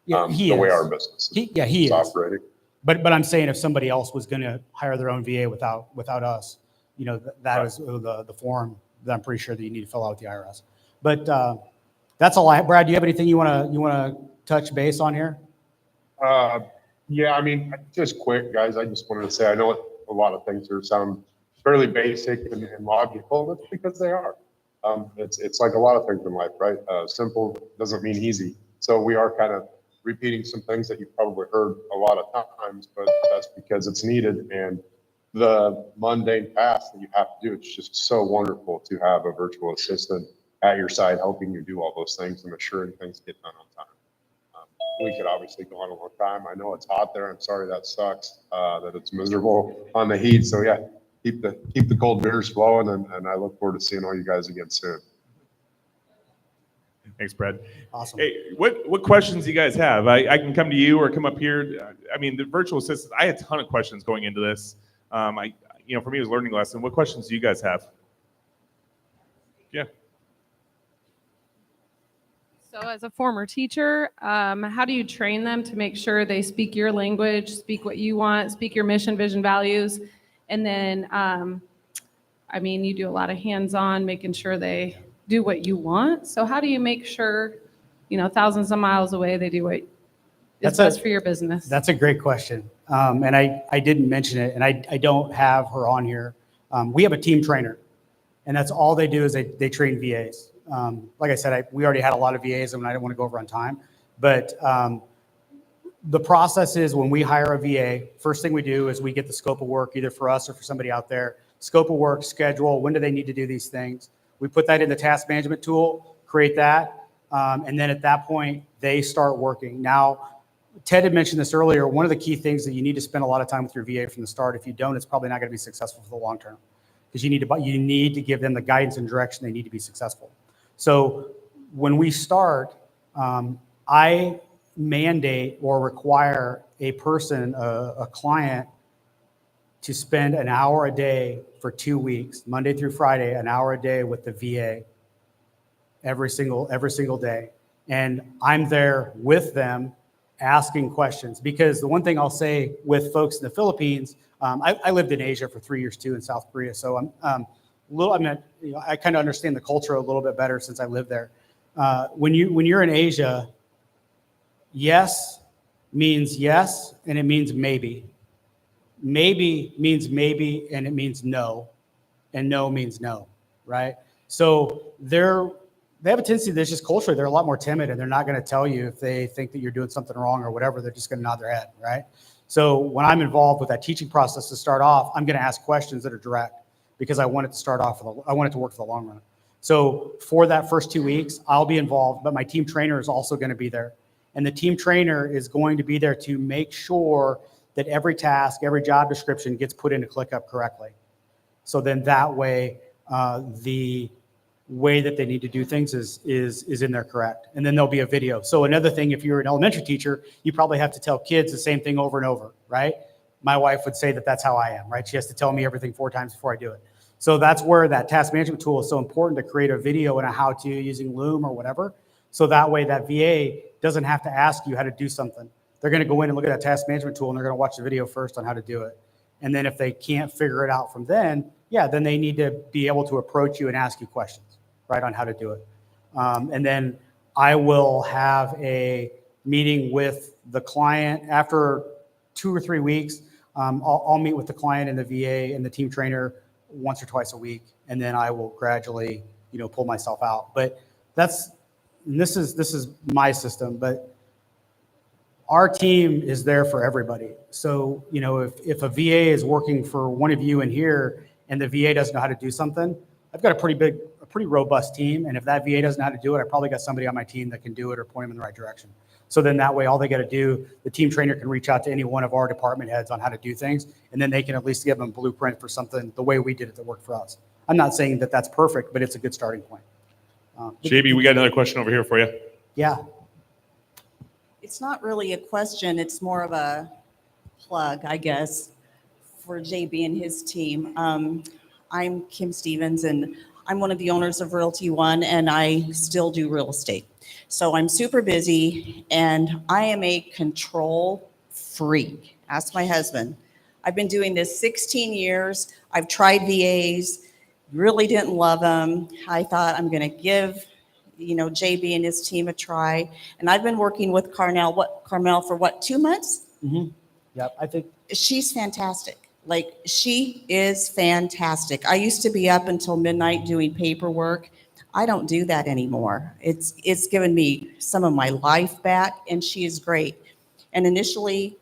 The way our business is operating. But I'm saying if somebody else was going to hire their own VA without us, that is the form that I'm pretty sure that you need to fill out with the IRS. But that's all I have. Brad, do you have anything you want to touch base on here? Yeah, just quick, guys. I just wanted to say, I know a lot of things here sound fairly basic and logical. That's because they are. It's like a lot of things in life, right? Simple doesn't mean easy. So we are kind of repeating some things that you've probably heard a lot of times, but that's because it's needed. And the mundane tasks that you have to do, it's just so wonderful to have a virtual assistant at your side helping you do all those things and assuring things get done on time. We could obviously go on a long time. I know it's hot there. I'm sorry that sucks, that it's miserable on the heat. So yeah, keep the cold beers flowing, and I look forward to seeing all you guys again soon. Thanks, Brad. Awesome. Hey, what questions do you guys have? I can come to you or come up here. I mean, the virtual assistants, I had a ton of questions going into this. For me, it was a learning lesson. What questions do you guys have? Yeah. So as a former teacher, how do you train them to make sure they speak your language, speak what you want, speak your mission, vision, values? And then, you do a lot of hands-on, making sure they do what you want. So how do you make sure, thousands of miles away, they do what is best for your business? That's a great question. And I didn't mention it, and I don't have her on here. We have a team trainer, and that's all they do is they train VAs. Like I said, we already had a lot of VAs, and I didn't want to go over on time. But the process is when we hire a VA, first thing we do is we get the scope of work, either for us or for somebody out there. Scope of work, schedule, when do they need to do these things? We put that in the task management tool, create that, and then at that point, they start working. Now, Ted had mentioned this earlier. One of the key things that you need to spend a lot of time with your VA from the start. If you don't, it's probably not going to be successful for the long term, because you need to give them the guidance and direction they need to be successful. So when we start, I mandate or require a person, a client, to spend an hour a day for 2 weeks, Monday through Friday, an hour a day with the VA every single day. And I'm there with them asking questions, because the one thing I'll say with folks in the Philippines, I lived in Asia for 3 years too, in South Korea. So I kind of understand the culture a little bit better since I lived there. When you're in Asia, yes means yes, and it means maybe. Maybe means maybe, and it means no, and no means no, right? So they have a tendency, there's just culturally, they're a lot more timid, and they're not going to tell you if they think that you're doing something wrong or whatever. They're just going to nod their head, right? So when I'm involved with that teaching process to start off, I'm going to ask questions that are direct, because I want it to start off, I want it to work for the long run. So for that first 2 weeks, I'll be involved, but my team trainer is also going to be there. And the team trainer is going to be there to make sure that every task, every job description gets put into ClickUp correctly. So then that way, the way that they need to do things is in there correct. And then there'll be a video. So another thing, if you're an elementary teacher, you probably have to tell kids the same thing over and over, right? My wife would say that that's how I am, right? She has to tell me everything 4 times before I do it. So that's where that task management tool is so important, to create a video and a how-to using Loom or whatever. So that way that VA doesn't have to ask you how to do something. They're going to go in and look at that task management tool, and they're going to watch the video first on how to do it. And then if they can't figure it out from then they need to be able to approach you and ask you questions, right, on how to do it. And then I will have a meeting with the client after 2 or 3 weeks. I'll meet with the client and the VA and the team trainer once or twice a week, and then I will gradually, pull myself out. But this is my system, but our team is there for everybody. So, if a VA is working for one of you in here and the VA doesn't know how to do something, I've got a pretty robust team. And if that VA doesn't know how to do it, I probably got somebody on my team that can do it or point them in the right direction. So then that way, all they got to do, the team trainer can reach out to any one of our department heads on how to do things. And then they can at least give them a blueprint for something the way we did it that worked for us. I'm not saying that that's perfect, but it's a good starting point. JB, we got another question over here for you. Yeah. It's not really a question. It's more of a plug, I guess, for JB and his team. I'm Kim Stevens, and I'm one of the owners of Realty One, and I still do real estate. So I'm super busy, and I am a control freak. Ask my husband. I've been doing this 16 years. I've tried VAs, really didn't love them. I thought I'm going to give JB and his team a try. And I've been working with Carmel for 2 months? Mm-hmm. Yep, I think. She's fantastic. She is fantastic. I used to be up until midnight doing paperwork. I don't do that anymore. It's given me some of my life back, and she is great. And initially,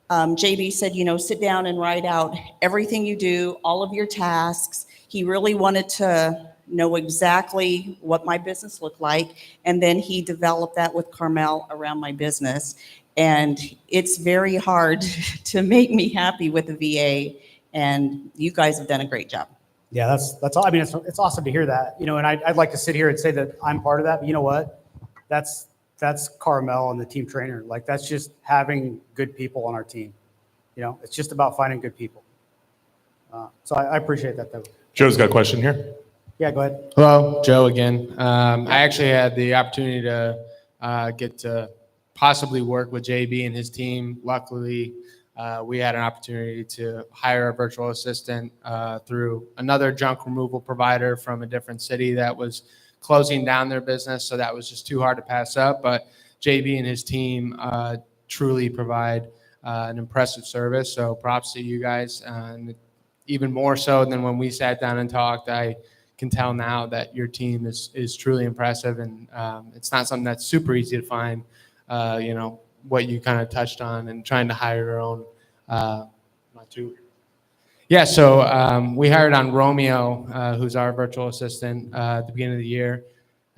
JB said, sit down and write out everything you do, all of your tasks. He really wanted to know exactly what my business looked like. And then he developed that with Carmel around my business. And it's very hard to make me happy with the VA. And you guys have done a great job. Yeah, that's all. I mean, it's awesome to hear that, and I'd like to sit here and say that I'm part of that, but you know what? That's Carmel and the team trainer. Like, that's just having good people on our team. It's just about finding good people. So I appreciate that, though. Joe's got a question here. Yeah, go ahead. Hello, Joe again. I actually had the opportunity to get to possibly work with JB and his team. Luckily, we had an opportunity to hire a virtual assistant through another junk removal provider from a different city that was closing down their business. So that was just too hard to pass up. But JB and his team truly provide an impressive service. So props to you guys. And even more so than when we sat down and talked, I can tell now that your team is truly impressive. And it's not something that's super easy to find, what you kind of touched on and trying to hire your own. So we hired on Romeo, who's our virtual assistant at the beginning of the year.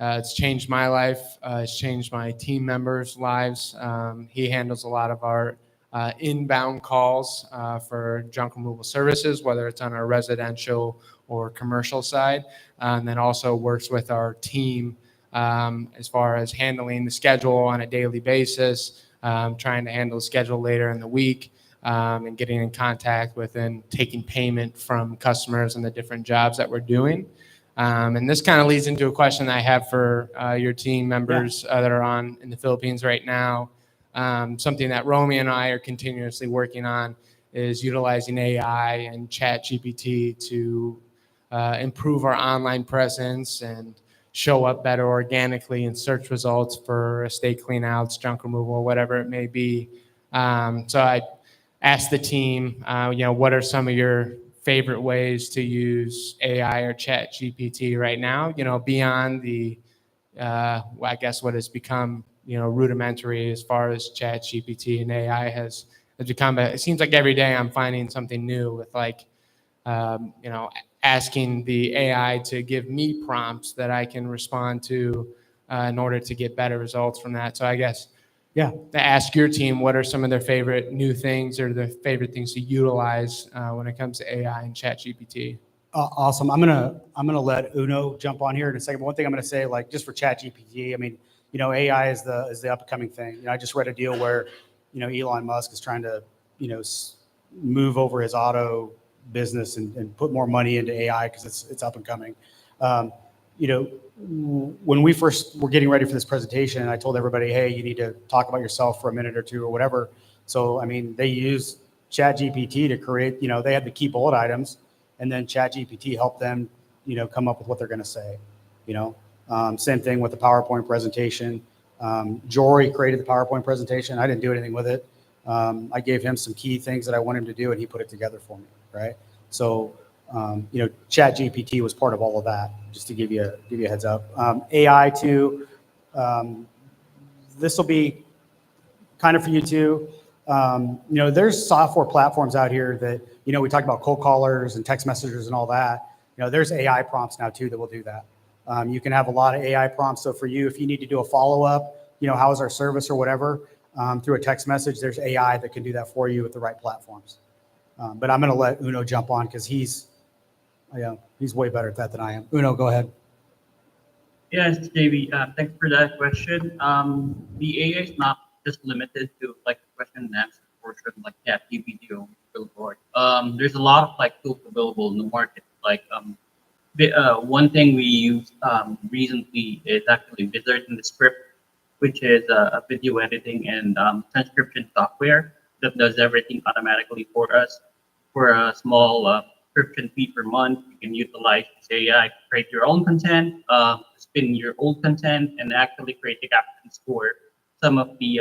It's changed my life. It's changed my team members' lives. He handles a lot of our inbound calls for junk removal services, whether it's on our residential or commercial side, and then also works with our team as far as handling the schedule on a daily basis, trying to handle the schedule later in the week, and getting in contact with and taking payment from customers and the different jobs that we're doing. And this kind of leads into a question I have for your team members that are on in the Philippines right now. Something that Romy and I are continuously working on is utilizing AI and ChatGPT to improve our online presence and show up better organically in search results for estate cleanouts, junk removal, whatever it may be. So I asked the team, what are some of your favorite ways to use AI or ChatGPT right now, beyond the, I guess what has become, rudimentary as far as ChatGPT and AI has become. It seems like every day I'm finding something new with asking the AI to give me prompts that I can respond to in order to get better results from that. So I guess, to ask your team, what are some of their favorite new things or their favorite things to utilize when it comes to AI and ChatGPT? Awesome. I'm gonna let Uno jump on here in a second. But one thing I'm gonna say, just for ChatGPT, I mean, AI is the upcoming thing. I just read a deal where, Elon Musk is trying to, move over his auto business and put more money into AI because it's up and coming. When we first were getting ready for this presentation, I told everybody, hey, you need to talk about yourself for a minute or two or whatever. So, I mean, they used ChatGPT to create, they had the key bullet items, and then ChatGPT helped them, come up with what they're going to say. Same thing with the PowerPoint presentation. Jory created the PowerPoint presentation. I didn't do anything with it. I gave him some key things that I want him to do, and he put it together for me, right? So, ChatGPT was part of all of that, just to give you a heads up. AI too, this will be kind of for you too. There's software platforms out here that, we talked about cold callers and text messengers and all that. There's AI prompts now too that will do that. You can have a lot of AI prompts. So for you, if you need to do a follow-up, how is our service or whatever, through a text message, there's AI that can do that for you with the right platforms. But I'm going to let Uno jump on because he's way better at that than I am. Uno, go ahead. Yes, JB, thanks for that question. The AI is not just limited to the question and answer portion like ChatGPT or Billboard. There's a lot of tools available in the market. One thing we used recently is actually Wizard in the Script, which is a video editing and transcription software that does everything automatically for us. For a small subscription fee per month, you can utilize AI to create your own content, spin your old content, and actually create the captions for some of the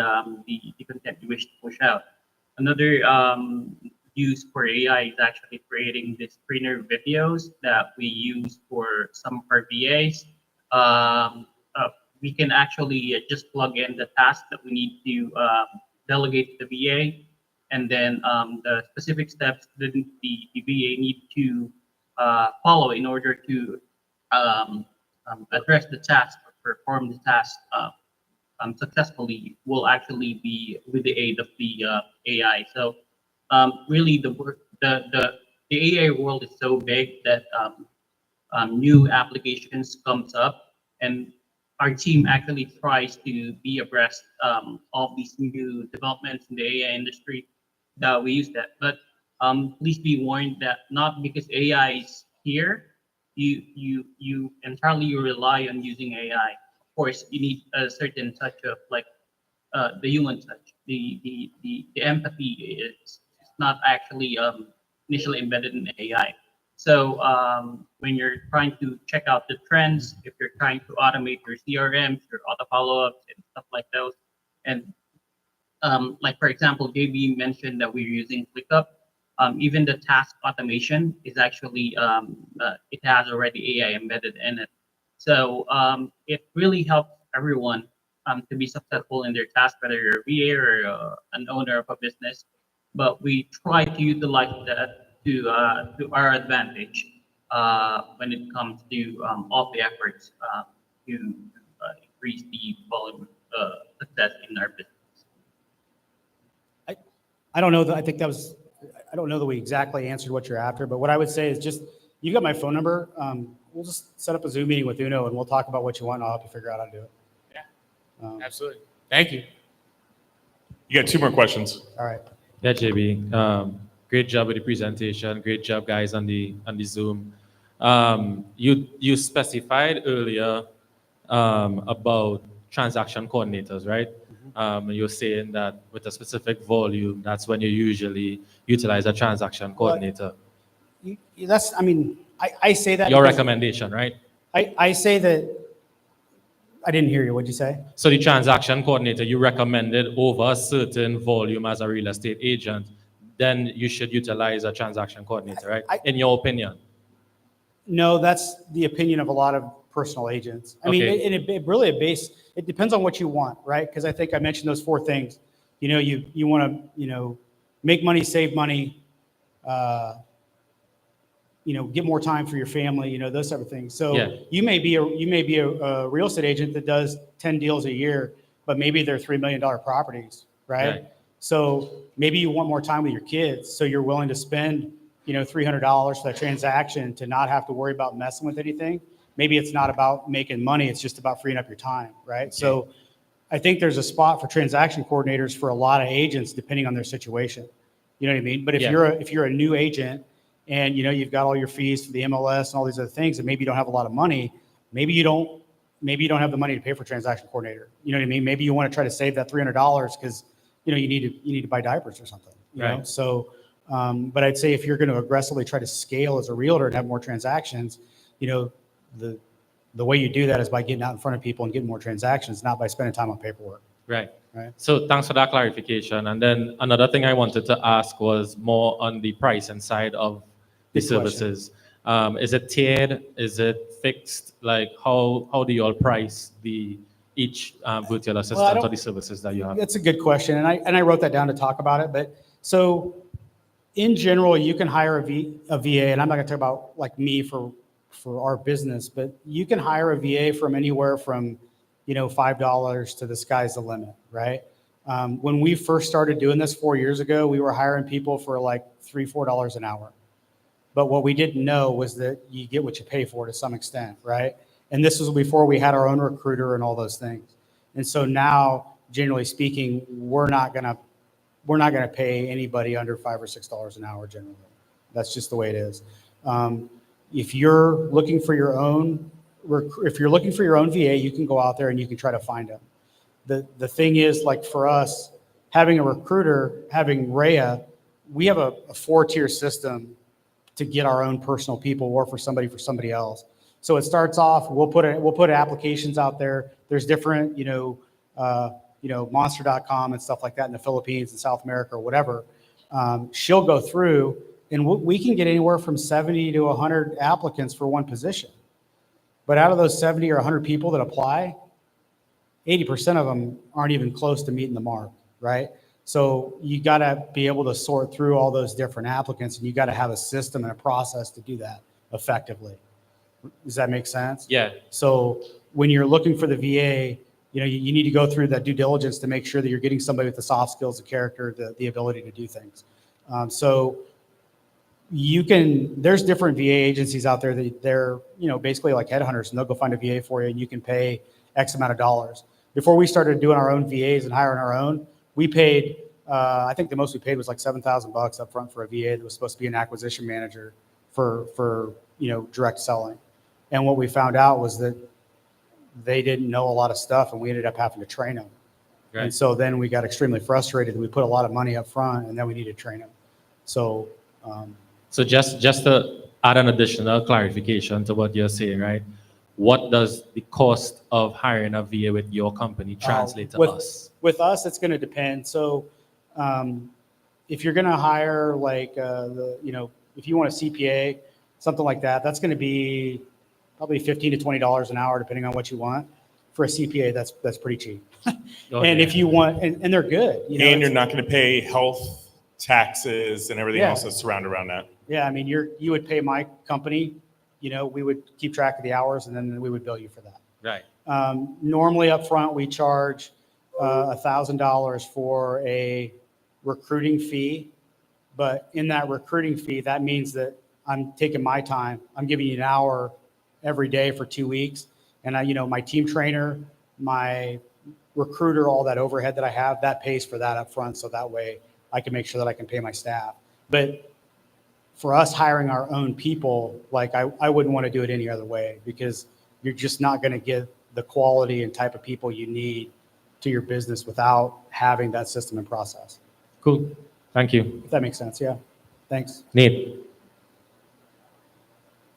content you wish to push out. Another use for AI is actually creating the screener videos that we use for some of our VAs. we can actually just plug in the task that we need to delegate to the VA, and then the specific steps that the VA need to follow in order to address the task or perform the task successfully will actually be with the aid of the AI. So really the AI world is so big that new applications comes up, and our team actually tries to be abreast of these new developments in the AI industry that we use that. But please be warned that not because AI is here, you entirely rely on using AI. Of course, you need a certain touch of like the human touch. The empathy is not actually initially embedded in AI. So when you're trying to check out the trends, if you're trying to automate your CRMs, your auto follow-ups and stuff like those, and like for example, JB mentioned that we're using ClickUp. Even the task automation is actually it has already AI embedded in it. So it really helps everyone to be successful in their task, whether you're a VA or an owner of a business. But we try to utilize that to our advantage when it comes to all the efforts to increase the volume success in our business. I don't know that, I think that was, I don't know that we exactly answered what you're after, but what I would say is just, you've got my phone number. We'll just set up a Zoom meeting with Uno and we'll talk about what you want and I'll help you figure out how to do it. Yeah, absolutely. Thank you. You got 2 more questions. All right. Yeah, JB. Great job with the presentation. Great job, guys, on the Zoom. You specified earlier about transaction coordinators, right? You're saying that with a specific volume, that's when you usually utilize a transaction coordinator. That's, I mean, I say that. Your recommendation, right? I say that, I didn't hear you. What'd you say? So the transaction coordinator, you recommended over a certain volume as a real estate agent, then you should utilize a transaction coordinator, right? In your opinion? No, that's the opinion of a lot of personal agents. I mean, it really it depends on what you want, right? Because I think I mentioned those 4 things. You know, you want to, you know, make money, save money, you know, get more time for your family, you know, those type of things. So you may be a real estate agent that does 10 deals a year, but maybe they're $3 million properties, right? So maybe you want more time with your kids, so you're willing to spend, you know, $300 for that transaction to not have to worry about messing with anything. Maybe it's not about making money; it's just about freeing up your time, right? So I think there's a spot for transaction coordinators for a lot of agents, depending on their situation. You know what I mean? But if you're a new agent and you know you've got all your fees for the MLS and all these other things, and maybe you don't have a lot of money, maybe you don't have the money to pay for a transaction coordinator. You know what I mean? Maybe you want to try to save that $300 because you know you need to buy diapers or something. You know? So, but I'd say if you're going to aggressively try to scale as a realtor and have more transactions, you know, the way you do that is by getting out in front of people and getting more transactions, not by spending time on paperwork. Right. So thanks for that clarification. And then another thing I wanted to ask was more on the pricing side of the services. Is it tiered? Is it fixed? Like how do you all price each virtual assistant or the services that you have? That's a good question, and I wrote that down to talk about it. But so in general, you can hire a VA, and I'm not going to talk about like me for our business, but you can hire a VA from anywhere from, you know, $5 to the sky's the limit, right? When we first started doing this 4 years ago, we were hiring people for like $3-4 an hour. But what we didn't know was that you get what you pay for to some extent, right? And this was before we had our own recruiter and all those things. And so now, generally speaking, we're not gonna pay anybody under $5 or $6 an hour generally. That's just the way it is. If you're looking for your own VA, you can go out there and you can try to find them. The thing is, like for us, having a recruiter, having Rhea, we have a 4-tier system to get our own personal people or for somebody else. So it starts off, we'll put applications out there. There's different, monster.com and stuff like that in the Philippines and South America or whatever. She'll go through and we can get anywhere from 70 to 100 applicants for one position. But out of those 70 or 100 people that apply, 80% of them aren't even close to meeting the mark, right? So you got to be able to sort through all those different applicants, and you got to have a system and a process to do that effectively. Does that make sense? Yeah. So when you're looking for the VA, you need to go through that due diligence to make sure that you're getting somebody with the soft skills, the character, the ability to do things. So there's different VA agencies out there that they're, basically like headhunters, and they'll go find a VA for you, and you can pay X amount of dollars. Before we started doing our own VAs and hiring our own, we paid, I think the most we paid was like $7,000 up front for a VA that was supposed to be an acquisition manager for direct selling. And what we found out was that they didn't know a lot of stuff, and we ended up having to train them. Right. And so then we got extremely frustrated, and we put a lot of money up front, and then we needed to train them. So, So just to add an additional clarification to what you're saying, right? What does the cost of hiring a VA with your company translate to us? With us, it's going to depend. So, if you're going to hire if you want a CPA, something like that, that's going to be probably $15 to $20 an hour, depending on what you want. For a CPA, that's pretty cheap. Okay. And if you want, and they're good. And you're not going to pay health, taxes, and everything else that's surrounded around that. Yeah, I mean, you would pay my company, we would keep track of the hours, and then we would bill you for that. Right. Normally up front, we charge $1,000 for a recruiting fee. But in that recruiting fee, that means that I'm taking my time. I'm giving you an hour every day for 2 weeks. And my team trainer, my recruiter, all that overhead that I have, that pays for that up front. So that way I can make sure that I can pay my staff. But for us hiring our own people, I wouldn't want to do it any other way, because you're just not going to get the quality and type of people you need to your business without having that system and process. Cool. Thank you. If that makes sense. Yeah. Thanks. Nate.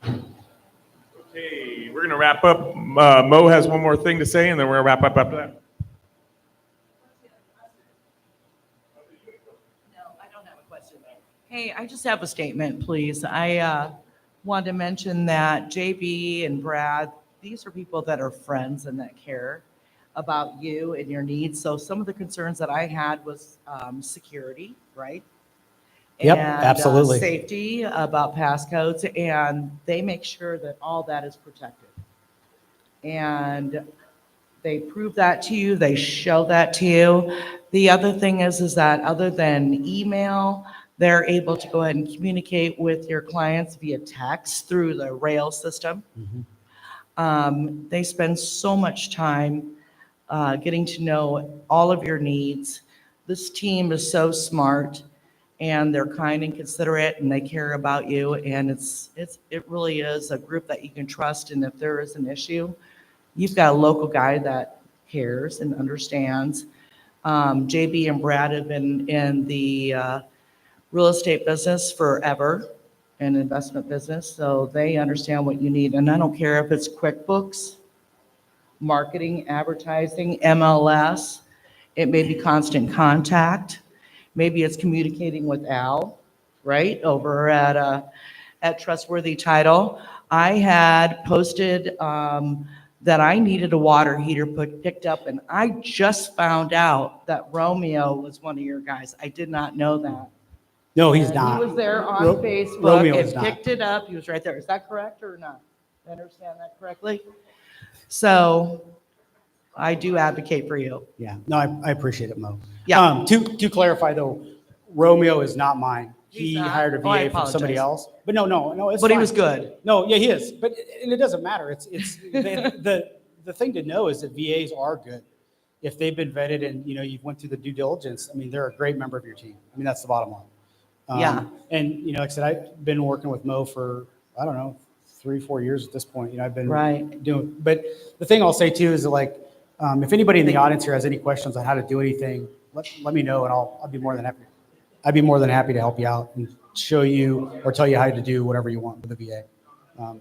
Okay, we're going to wrap up. Mo has one more thing to say, and then we're going to wrap up after that. Hey, I just have a statement, please. I want to mention that JB and Brad, these are people that are friends and that care about you and your needs. So some of the concerns that I had was security, right? Yep, And, absolutely. safety, about passcodes, and they make sure that all that is protected. And they prove that to you, they show that to you. The other thing is that other than email, they're able to go ahead and communicate with your clients via text through the rail system. They spend so much time getting to know all of your needs. This team is so smart, and they're kind and considerate, and they care about you. And it really is a group that you can trust. And if there is an issue, you've got a local guy that cares and understands. JB and Brad have been in the real estate business forever, and investment business, so they understand what you need. And I don't care if it's QuickBooks, marketing, advertising, MLS, it may be constant contact, maybe it's communicating with Al, right, over at Trustworthy Title. I had posted that I needed a water heater picked up, and I just found out that Romeo was one of your guys. I did not know that. No, he's not. He was there on Facebook Romeo and is not. picked it up. He was right there. Is that correct or not? Did I understand that correctly? So I do advocate for you. Yeah. No, I appreciate it, Mo. Yeah. To clarify though, Romeo is not mine. He not? hired a Oh, I VA from somebody apologize. else. But no, it's But he fine. was good. No, yeah, he is. But and it doesn't matter. It's the thing to know is that VAs are good. If they've been vetted and you've went through the due diligence, I mean, they're a great member of your team. I mean, that's the bottom line. Yeah. And like I said, I've been working with Mo for, I don't know, 3-4 years at this point. I've been Right. doing, but the thing I'll say too is that if anybody in the audience here has any questions on how to do anything, let me know, and I'll be more than happy. I'd be more than happy to help you out and show you or tell you how to do whatever you want with the VA.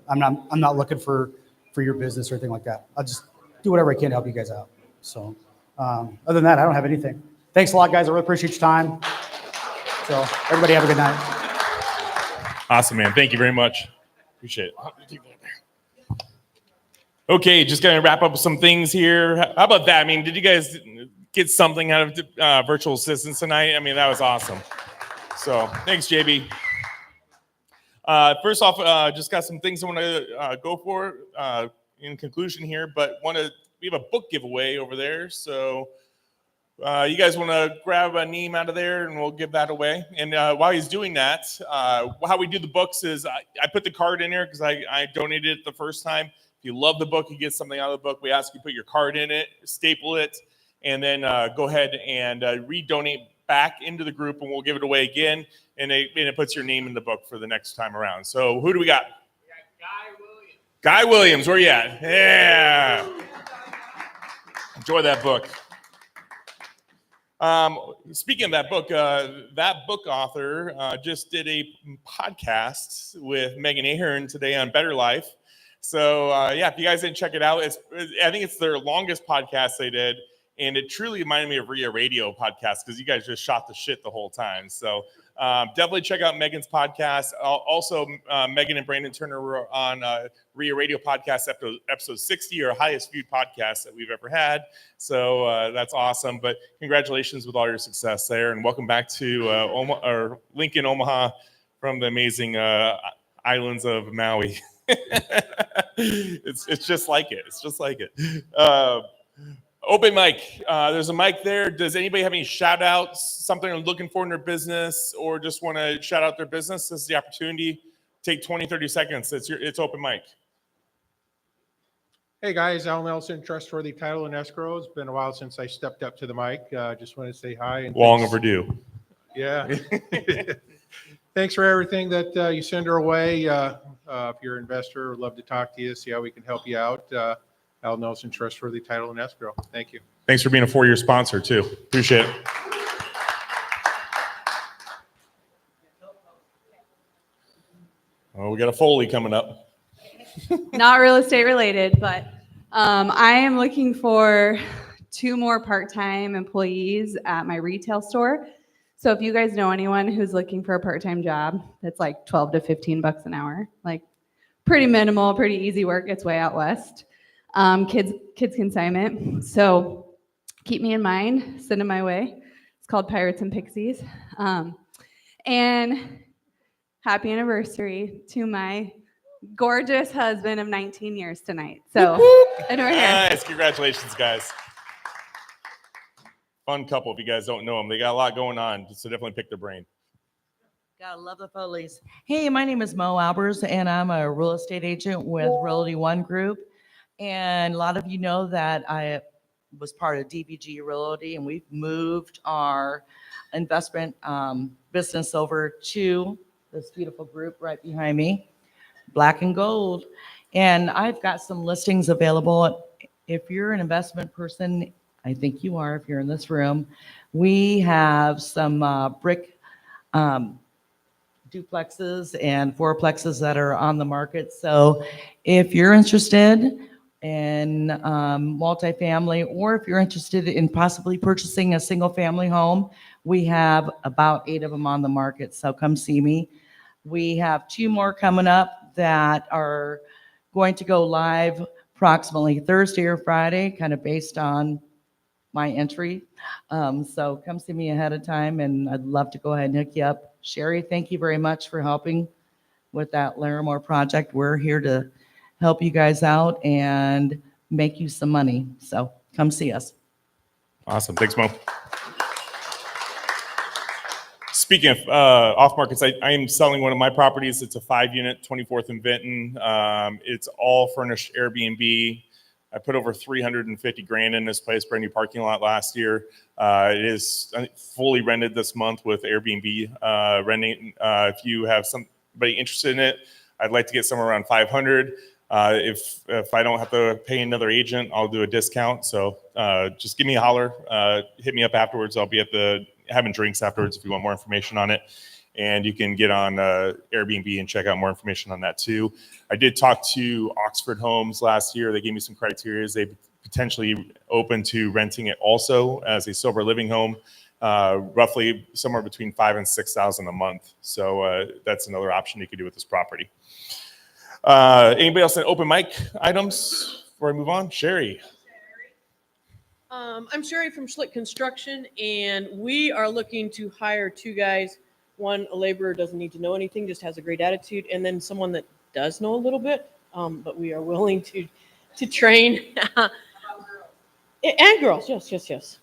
I'm not looking for your business or anything like that. I'll just do whatever I can to help you guys out. So other than that, I don't have anything. Thanks a lot, guys. I really appreciate your time. So everybody have a good night. Awesome, man. Thank you very much. Appreciate it. Okay, just gonna wrap up some things here. How about that? I mean, did you guys get something out of virtual assistants tonight? I mean, that was awesome. So thanks, JB. First off, just got some things I want to go for in conclusion here, but we have a book giveaway over there. So you guys want to grab a name out of there and we'll give that away. And while he's doing that, how we do the books is I put the card in there because I donated it the first time. If you love the book, you get something out of the book. We ask you put your card in it, staple it, and then go ahead and redonate back into the group, and we'll give it away again. And it puts your name in the book for the next time around. So who do we got? We got Guy Williams. Guy Williams, where you at? Yeah. Enjoy that book. Speaking of that book author just did a podcast with Megan Ahern today on Better Life. So yeah, if you guys didn't check it out, I think it's their longest podcast they did. And it truly reminded me of Ria Radio podcast because you guys just shot the shit the whole time. So definitely check out Megan's podcast. Also, Megan and Brandon Turner were on Ria Radio podcast episode 60, our highest viewed podcast that we've ever had. So that's awesome. But congratulations with all your success there. And welcome back to Lincoln, Omaha from the amazing islands of Maui. It's just like it. It's just like it. Open mic. There's a mic there. Does anybody have any shout outs, something they're looking for in their business, or just want to shout out their business? This is the opportunity. Take 20, 30 seconds. It's open mic. Hey guys, Al Nelson, Trustworthy Title and Escrow. It's been a while since I stepped up to the mic. Just want to say hi. And long overdue. Yeah. Thanks for everything that you send our way. If you're an investor, we'd love to talk to you, see how we can help you out. Al Nelson, Trustworthy Title and Escrow. Thank you. Thanks for being a 4-year sponsor too. Appreciate it. Oh, we got a Foley coming up. Not real estate related, but I am looking for 2 more part-time employees at my retail store. So if you guys know anyone who's looking for a part-time job that's like 12 to 15 bucks an hour, like pretty minimal, pretty easy work, it's way out west. Kids consignment. So keep me in mind, send them my way. It's called Pirates and Pixies. And happy anniversary to my gorgeous husband of 19 years tonight. So, and we're here. Nice, congratulations, guys. Fun couple. If you guys don't know them, they got a lot going on. So definitely pick their brain. Gotta love the Foleys. Hey, my name is Mo Albers, and I'm a real estate agent with Realty One Group. And a lot of you know that I was part of DBG Realty, and we've moved our investment business over to this beautiful group right behind me, Black and Gold. And I've got some listings available. If you're an investment person, I think you are if you're in this room, we have some brick duplexes and fourplexes that are on the market. So if you're interested in multifamily, or if you're interested in possibly purchasing a single family home, we have about 8 of them on the market. So come see me. We have 2 more coming up that are going to go live approximately Thursday or Friday, kind of based on my entry. So come see me ahead of time, and I'd love to go ahead and hook you up. Sherry, thank you very much for helping with that Larimore project. We're here to help you guys out and make you some money. So come see us. Awesome. Thanks, Mo. Speaking of off markets, I am selling one of my properties. It's a 5-unit, 24th and Vinton. It's all furnished Airbnb. I put over $350,000 in this place, brand new parking lot last year. It is fully rented this month with Airbnb renting. If you have somebody interested in it, I'd like to get somewhere around $500. If I don't have to pay another agent, I'll do a discount. So just give me a holler. Hit me up afterwards. I'll be at having drinks afterwards if you want more information on it. And you can get on Airbnb and check out more information on that too. I did talk to Oxford Homes last year. They gave me some criteria. They potentially open to renting it also as a sober living home, roughly somewhere between $5,000 and $6,000 a month. So that's another option you could do with this property. Anybody else in open mic items before I move on, Sherry. I'm Sherry from Schlick Construction, and we are looking to hire 2 guys. One, a laborer doesn't need to know anything, just has a great attitude, and then someone that does know a little bit, but we are willing to train. And girls, yes.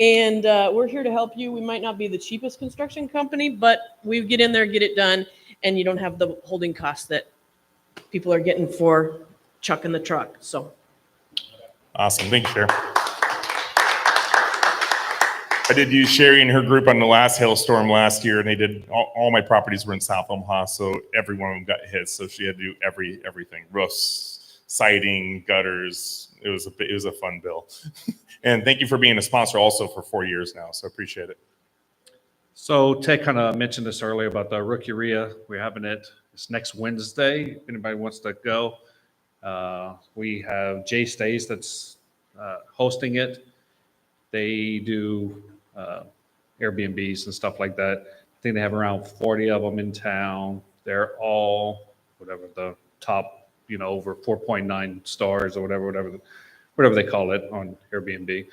And we're here to help you. We might not be the cheapest construction company, but we get in there, get it done, and you don't have the holding costs that people are getting for chucking the truck. So. Awesome. Thank you, Sherry. I did use Sherry and her group on the last hailstorm last year, and they did all my properties were in South Omaha, so every one of them got hit. So she had to do everything: roofs, siding, gutters. It was a fun bill. And thank you for being a sponsor also for 4 years now. So appreciate it. So Ted kind of mentioned this earlier about the rookie RIA. We're having it. It's next Wednesday. If anybody wants to go. We have Jay Stays that's hosting it. They do Airbnbs and stuff like that. I think they have around 40 of them in town. They're all whatever the top, over 4.9 stars or whatever they call it on Airbnb.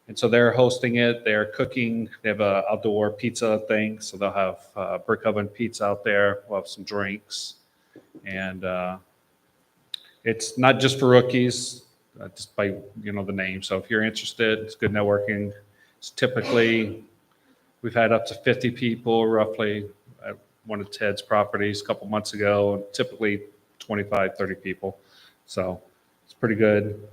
And so they're hosting it. They're cooking. They have an outdoor pizza thing, so they'll have brick oven pizza out there. We'll have some drinks, and it's not just for rookies, just by the name. So if you're interested, it's good networking. It's typically we've had up to 50 people roughly at one of Ted's properties a couple months ago. Typically 25, 30 people. So it's pretty good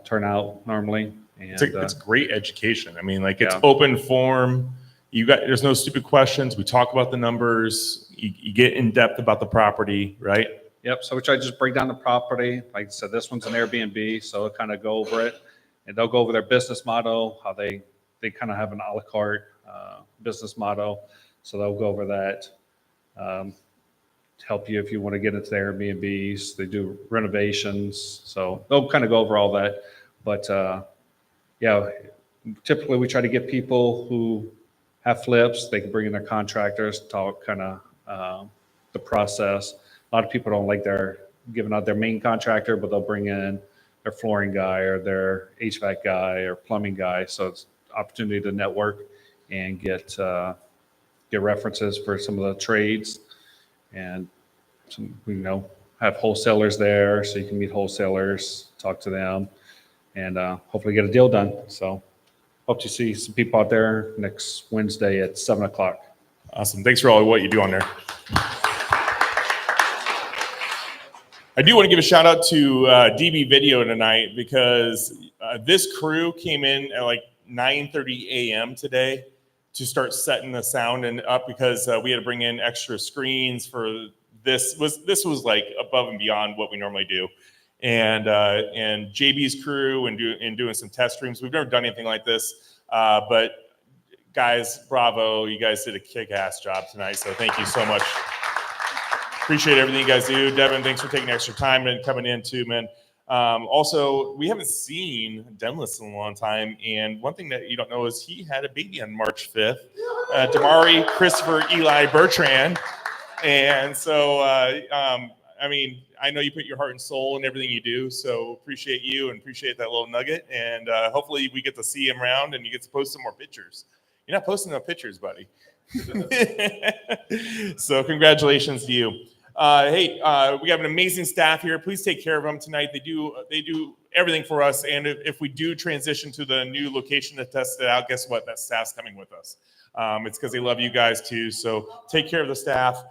turnout normally. And it's great education. I mean, it's open form. There's no stupid questions. We talk about the numbers. You get in depth about the property, right? Yep. So we try to just break down the property. Like I said, this one's an Airbnb, so we'll kind of go over it, and they'll go over their business model, how they kind of have an a la carte business model. So they'll go over that, to help you if you want to get into the Airbnbs. They do renovations, so they'll kind of go over all that. But typically we try to get people who have flips. They can bring in their contractors, talk kind of the process. A lot of people don't like their giving out their main contractor, but they'll bring in their flooring guy or their HVAC guy or plumbing guy. So it's opportunity to network and get references for some of the trades, and have wholesalers there, so you can meet wholesalers, talk to them, and hopefully get a deal done. So hope to see some people out there next Wednesday at 7:00. Awesome. Thanks for all what you do on there. I do want to give a shout out to DB Video tonight, because this crew came in at like 9:30 a.m. today to start setting the sound and up, because we had to bring in extra screens for this. This was like above and beyond what we normally do, and JB's crew and doing some test streams. We've never done anything like this, but guys, bravo! You guys did a kick-ass job tonight. So thank you so much. Appreciate everything you guys do. Devin, thanks for taking extra time and coming in too, man. Also, we haven't seen Dennis in a long time, and one thing that you don't know is he had a baby on March 5th, Damari Christopher Eli Bertrand. And so, I mean, I know you put your heart and soul in everything you do, so appreciate you and appreciate that little nugget. And hopefully we get to see him around and you get to post some more pictures. You're not posting no pictures, buddy. So congratulations to you. Hey, we have an amazing staff here. Please take care of them tonight. They do everything for us. And if we do transition to the new location to test it out, guess what? That staff's coming with us. It's because they love you guys too. So take care of the staff.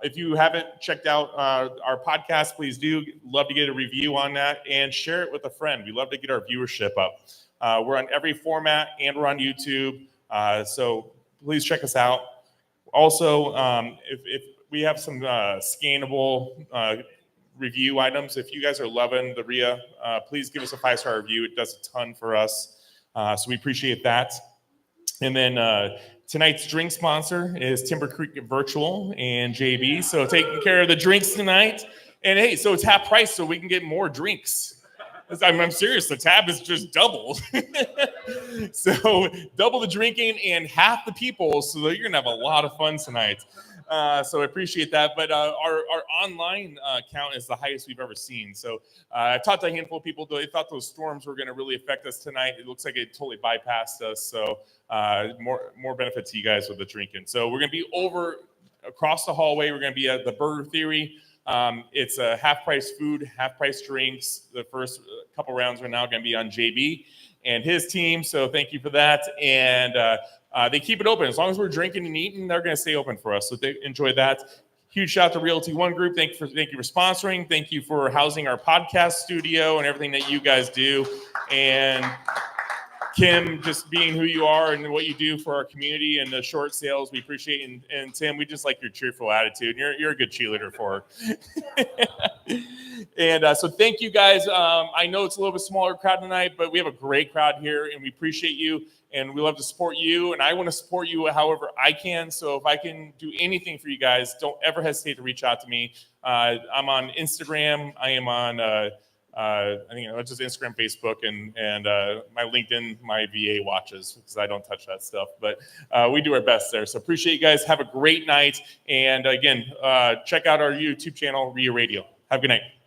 If you haven't checked out our podcast, please do. Love to get a review on that and share it with a friend. We love to get our viewership up. We're on every format and we're on YouTube. So please check us out. Also, if we have some scannable review items. If you guys are loving the RIA, please give us a 5-star review. It does a ton for us. So we appreciate that. And then tonight's drink sponsor is Timber Creek Virtual and JB. So taking care of the drinks tonight. And hey, so it's half price, so we can get more drinks. I'm serious. The tab is just doubled. So double the drinking and half the people. So you're going to have a lot of fun tonight. So I appreciate that. But our online count is the highest we've ever seen. So I talked to a handful of people. They thought those storms were going to really affect us tonight. It looks like it totally bypassed us. So more benefit to you guys with the drinking. So we're going to be over across the hallway. We're going to be at the Burger Theory. It's a half price food, half price drinks. The first couple rounds are now going to be on JB and his team. So thank you for that. And they keep it open. As long as we're drinking and eating, they're going to stay open for us. So they enjoy that. Huge shout out to Realty One Group. Thank you for sponsoring. Thank you for housing our podcast studio and everything that you guys do. And Kim, just being who you are and what you do for our community and the short sales, we appreciate. And Tim, we just like your cheerful attitude. You're a good cheerleader for her. And so thank you guys. I know it's a little bit smaller crowd tonight, but we have a great crowd here and we appreciate you. And we love to support you. And I want to support you however I can. So if I can do anything for you guys, don't ever hesitate to reach out to me. I'm on Instagram. I am on I think it's just Instagram, Facebook, and my LinkedIn, my VA watches because I don't touch that stuff. But we do our best there. So appreciate you guys. Have a great night. And again, check out our YouTube channel, RIA Radio. Have a good night.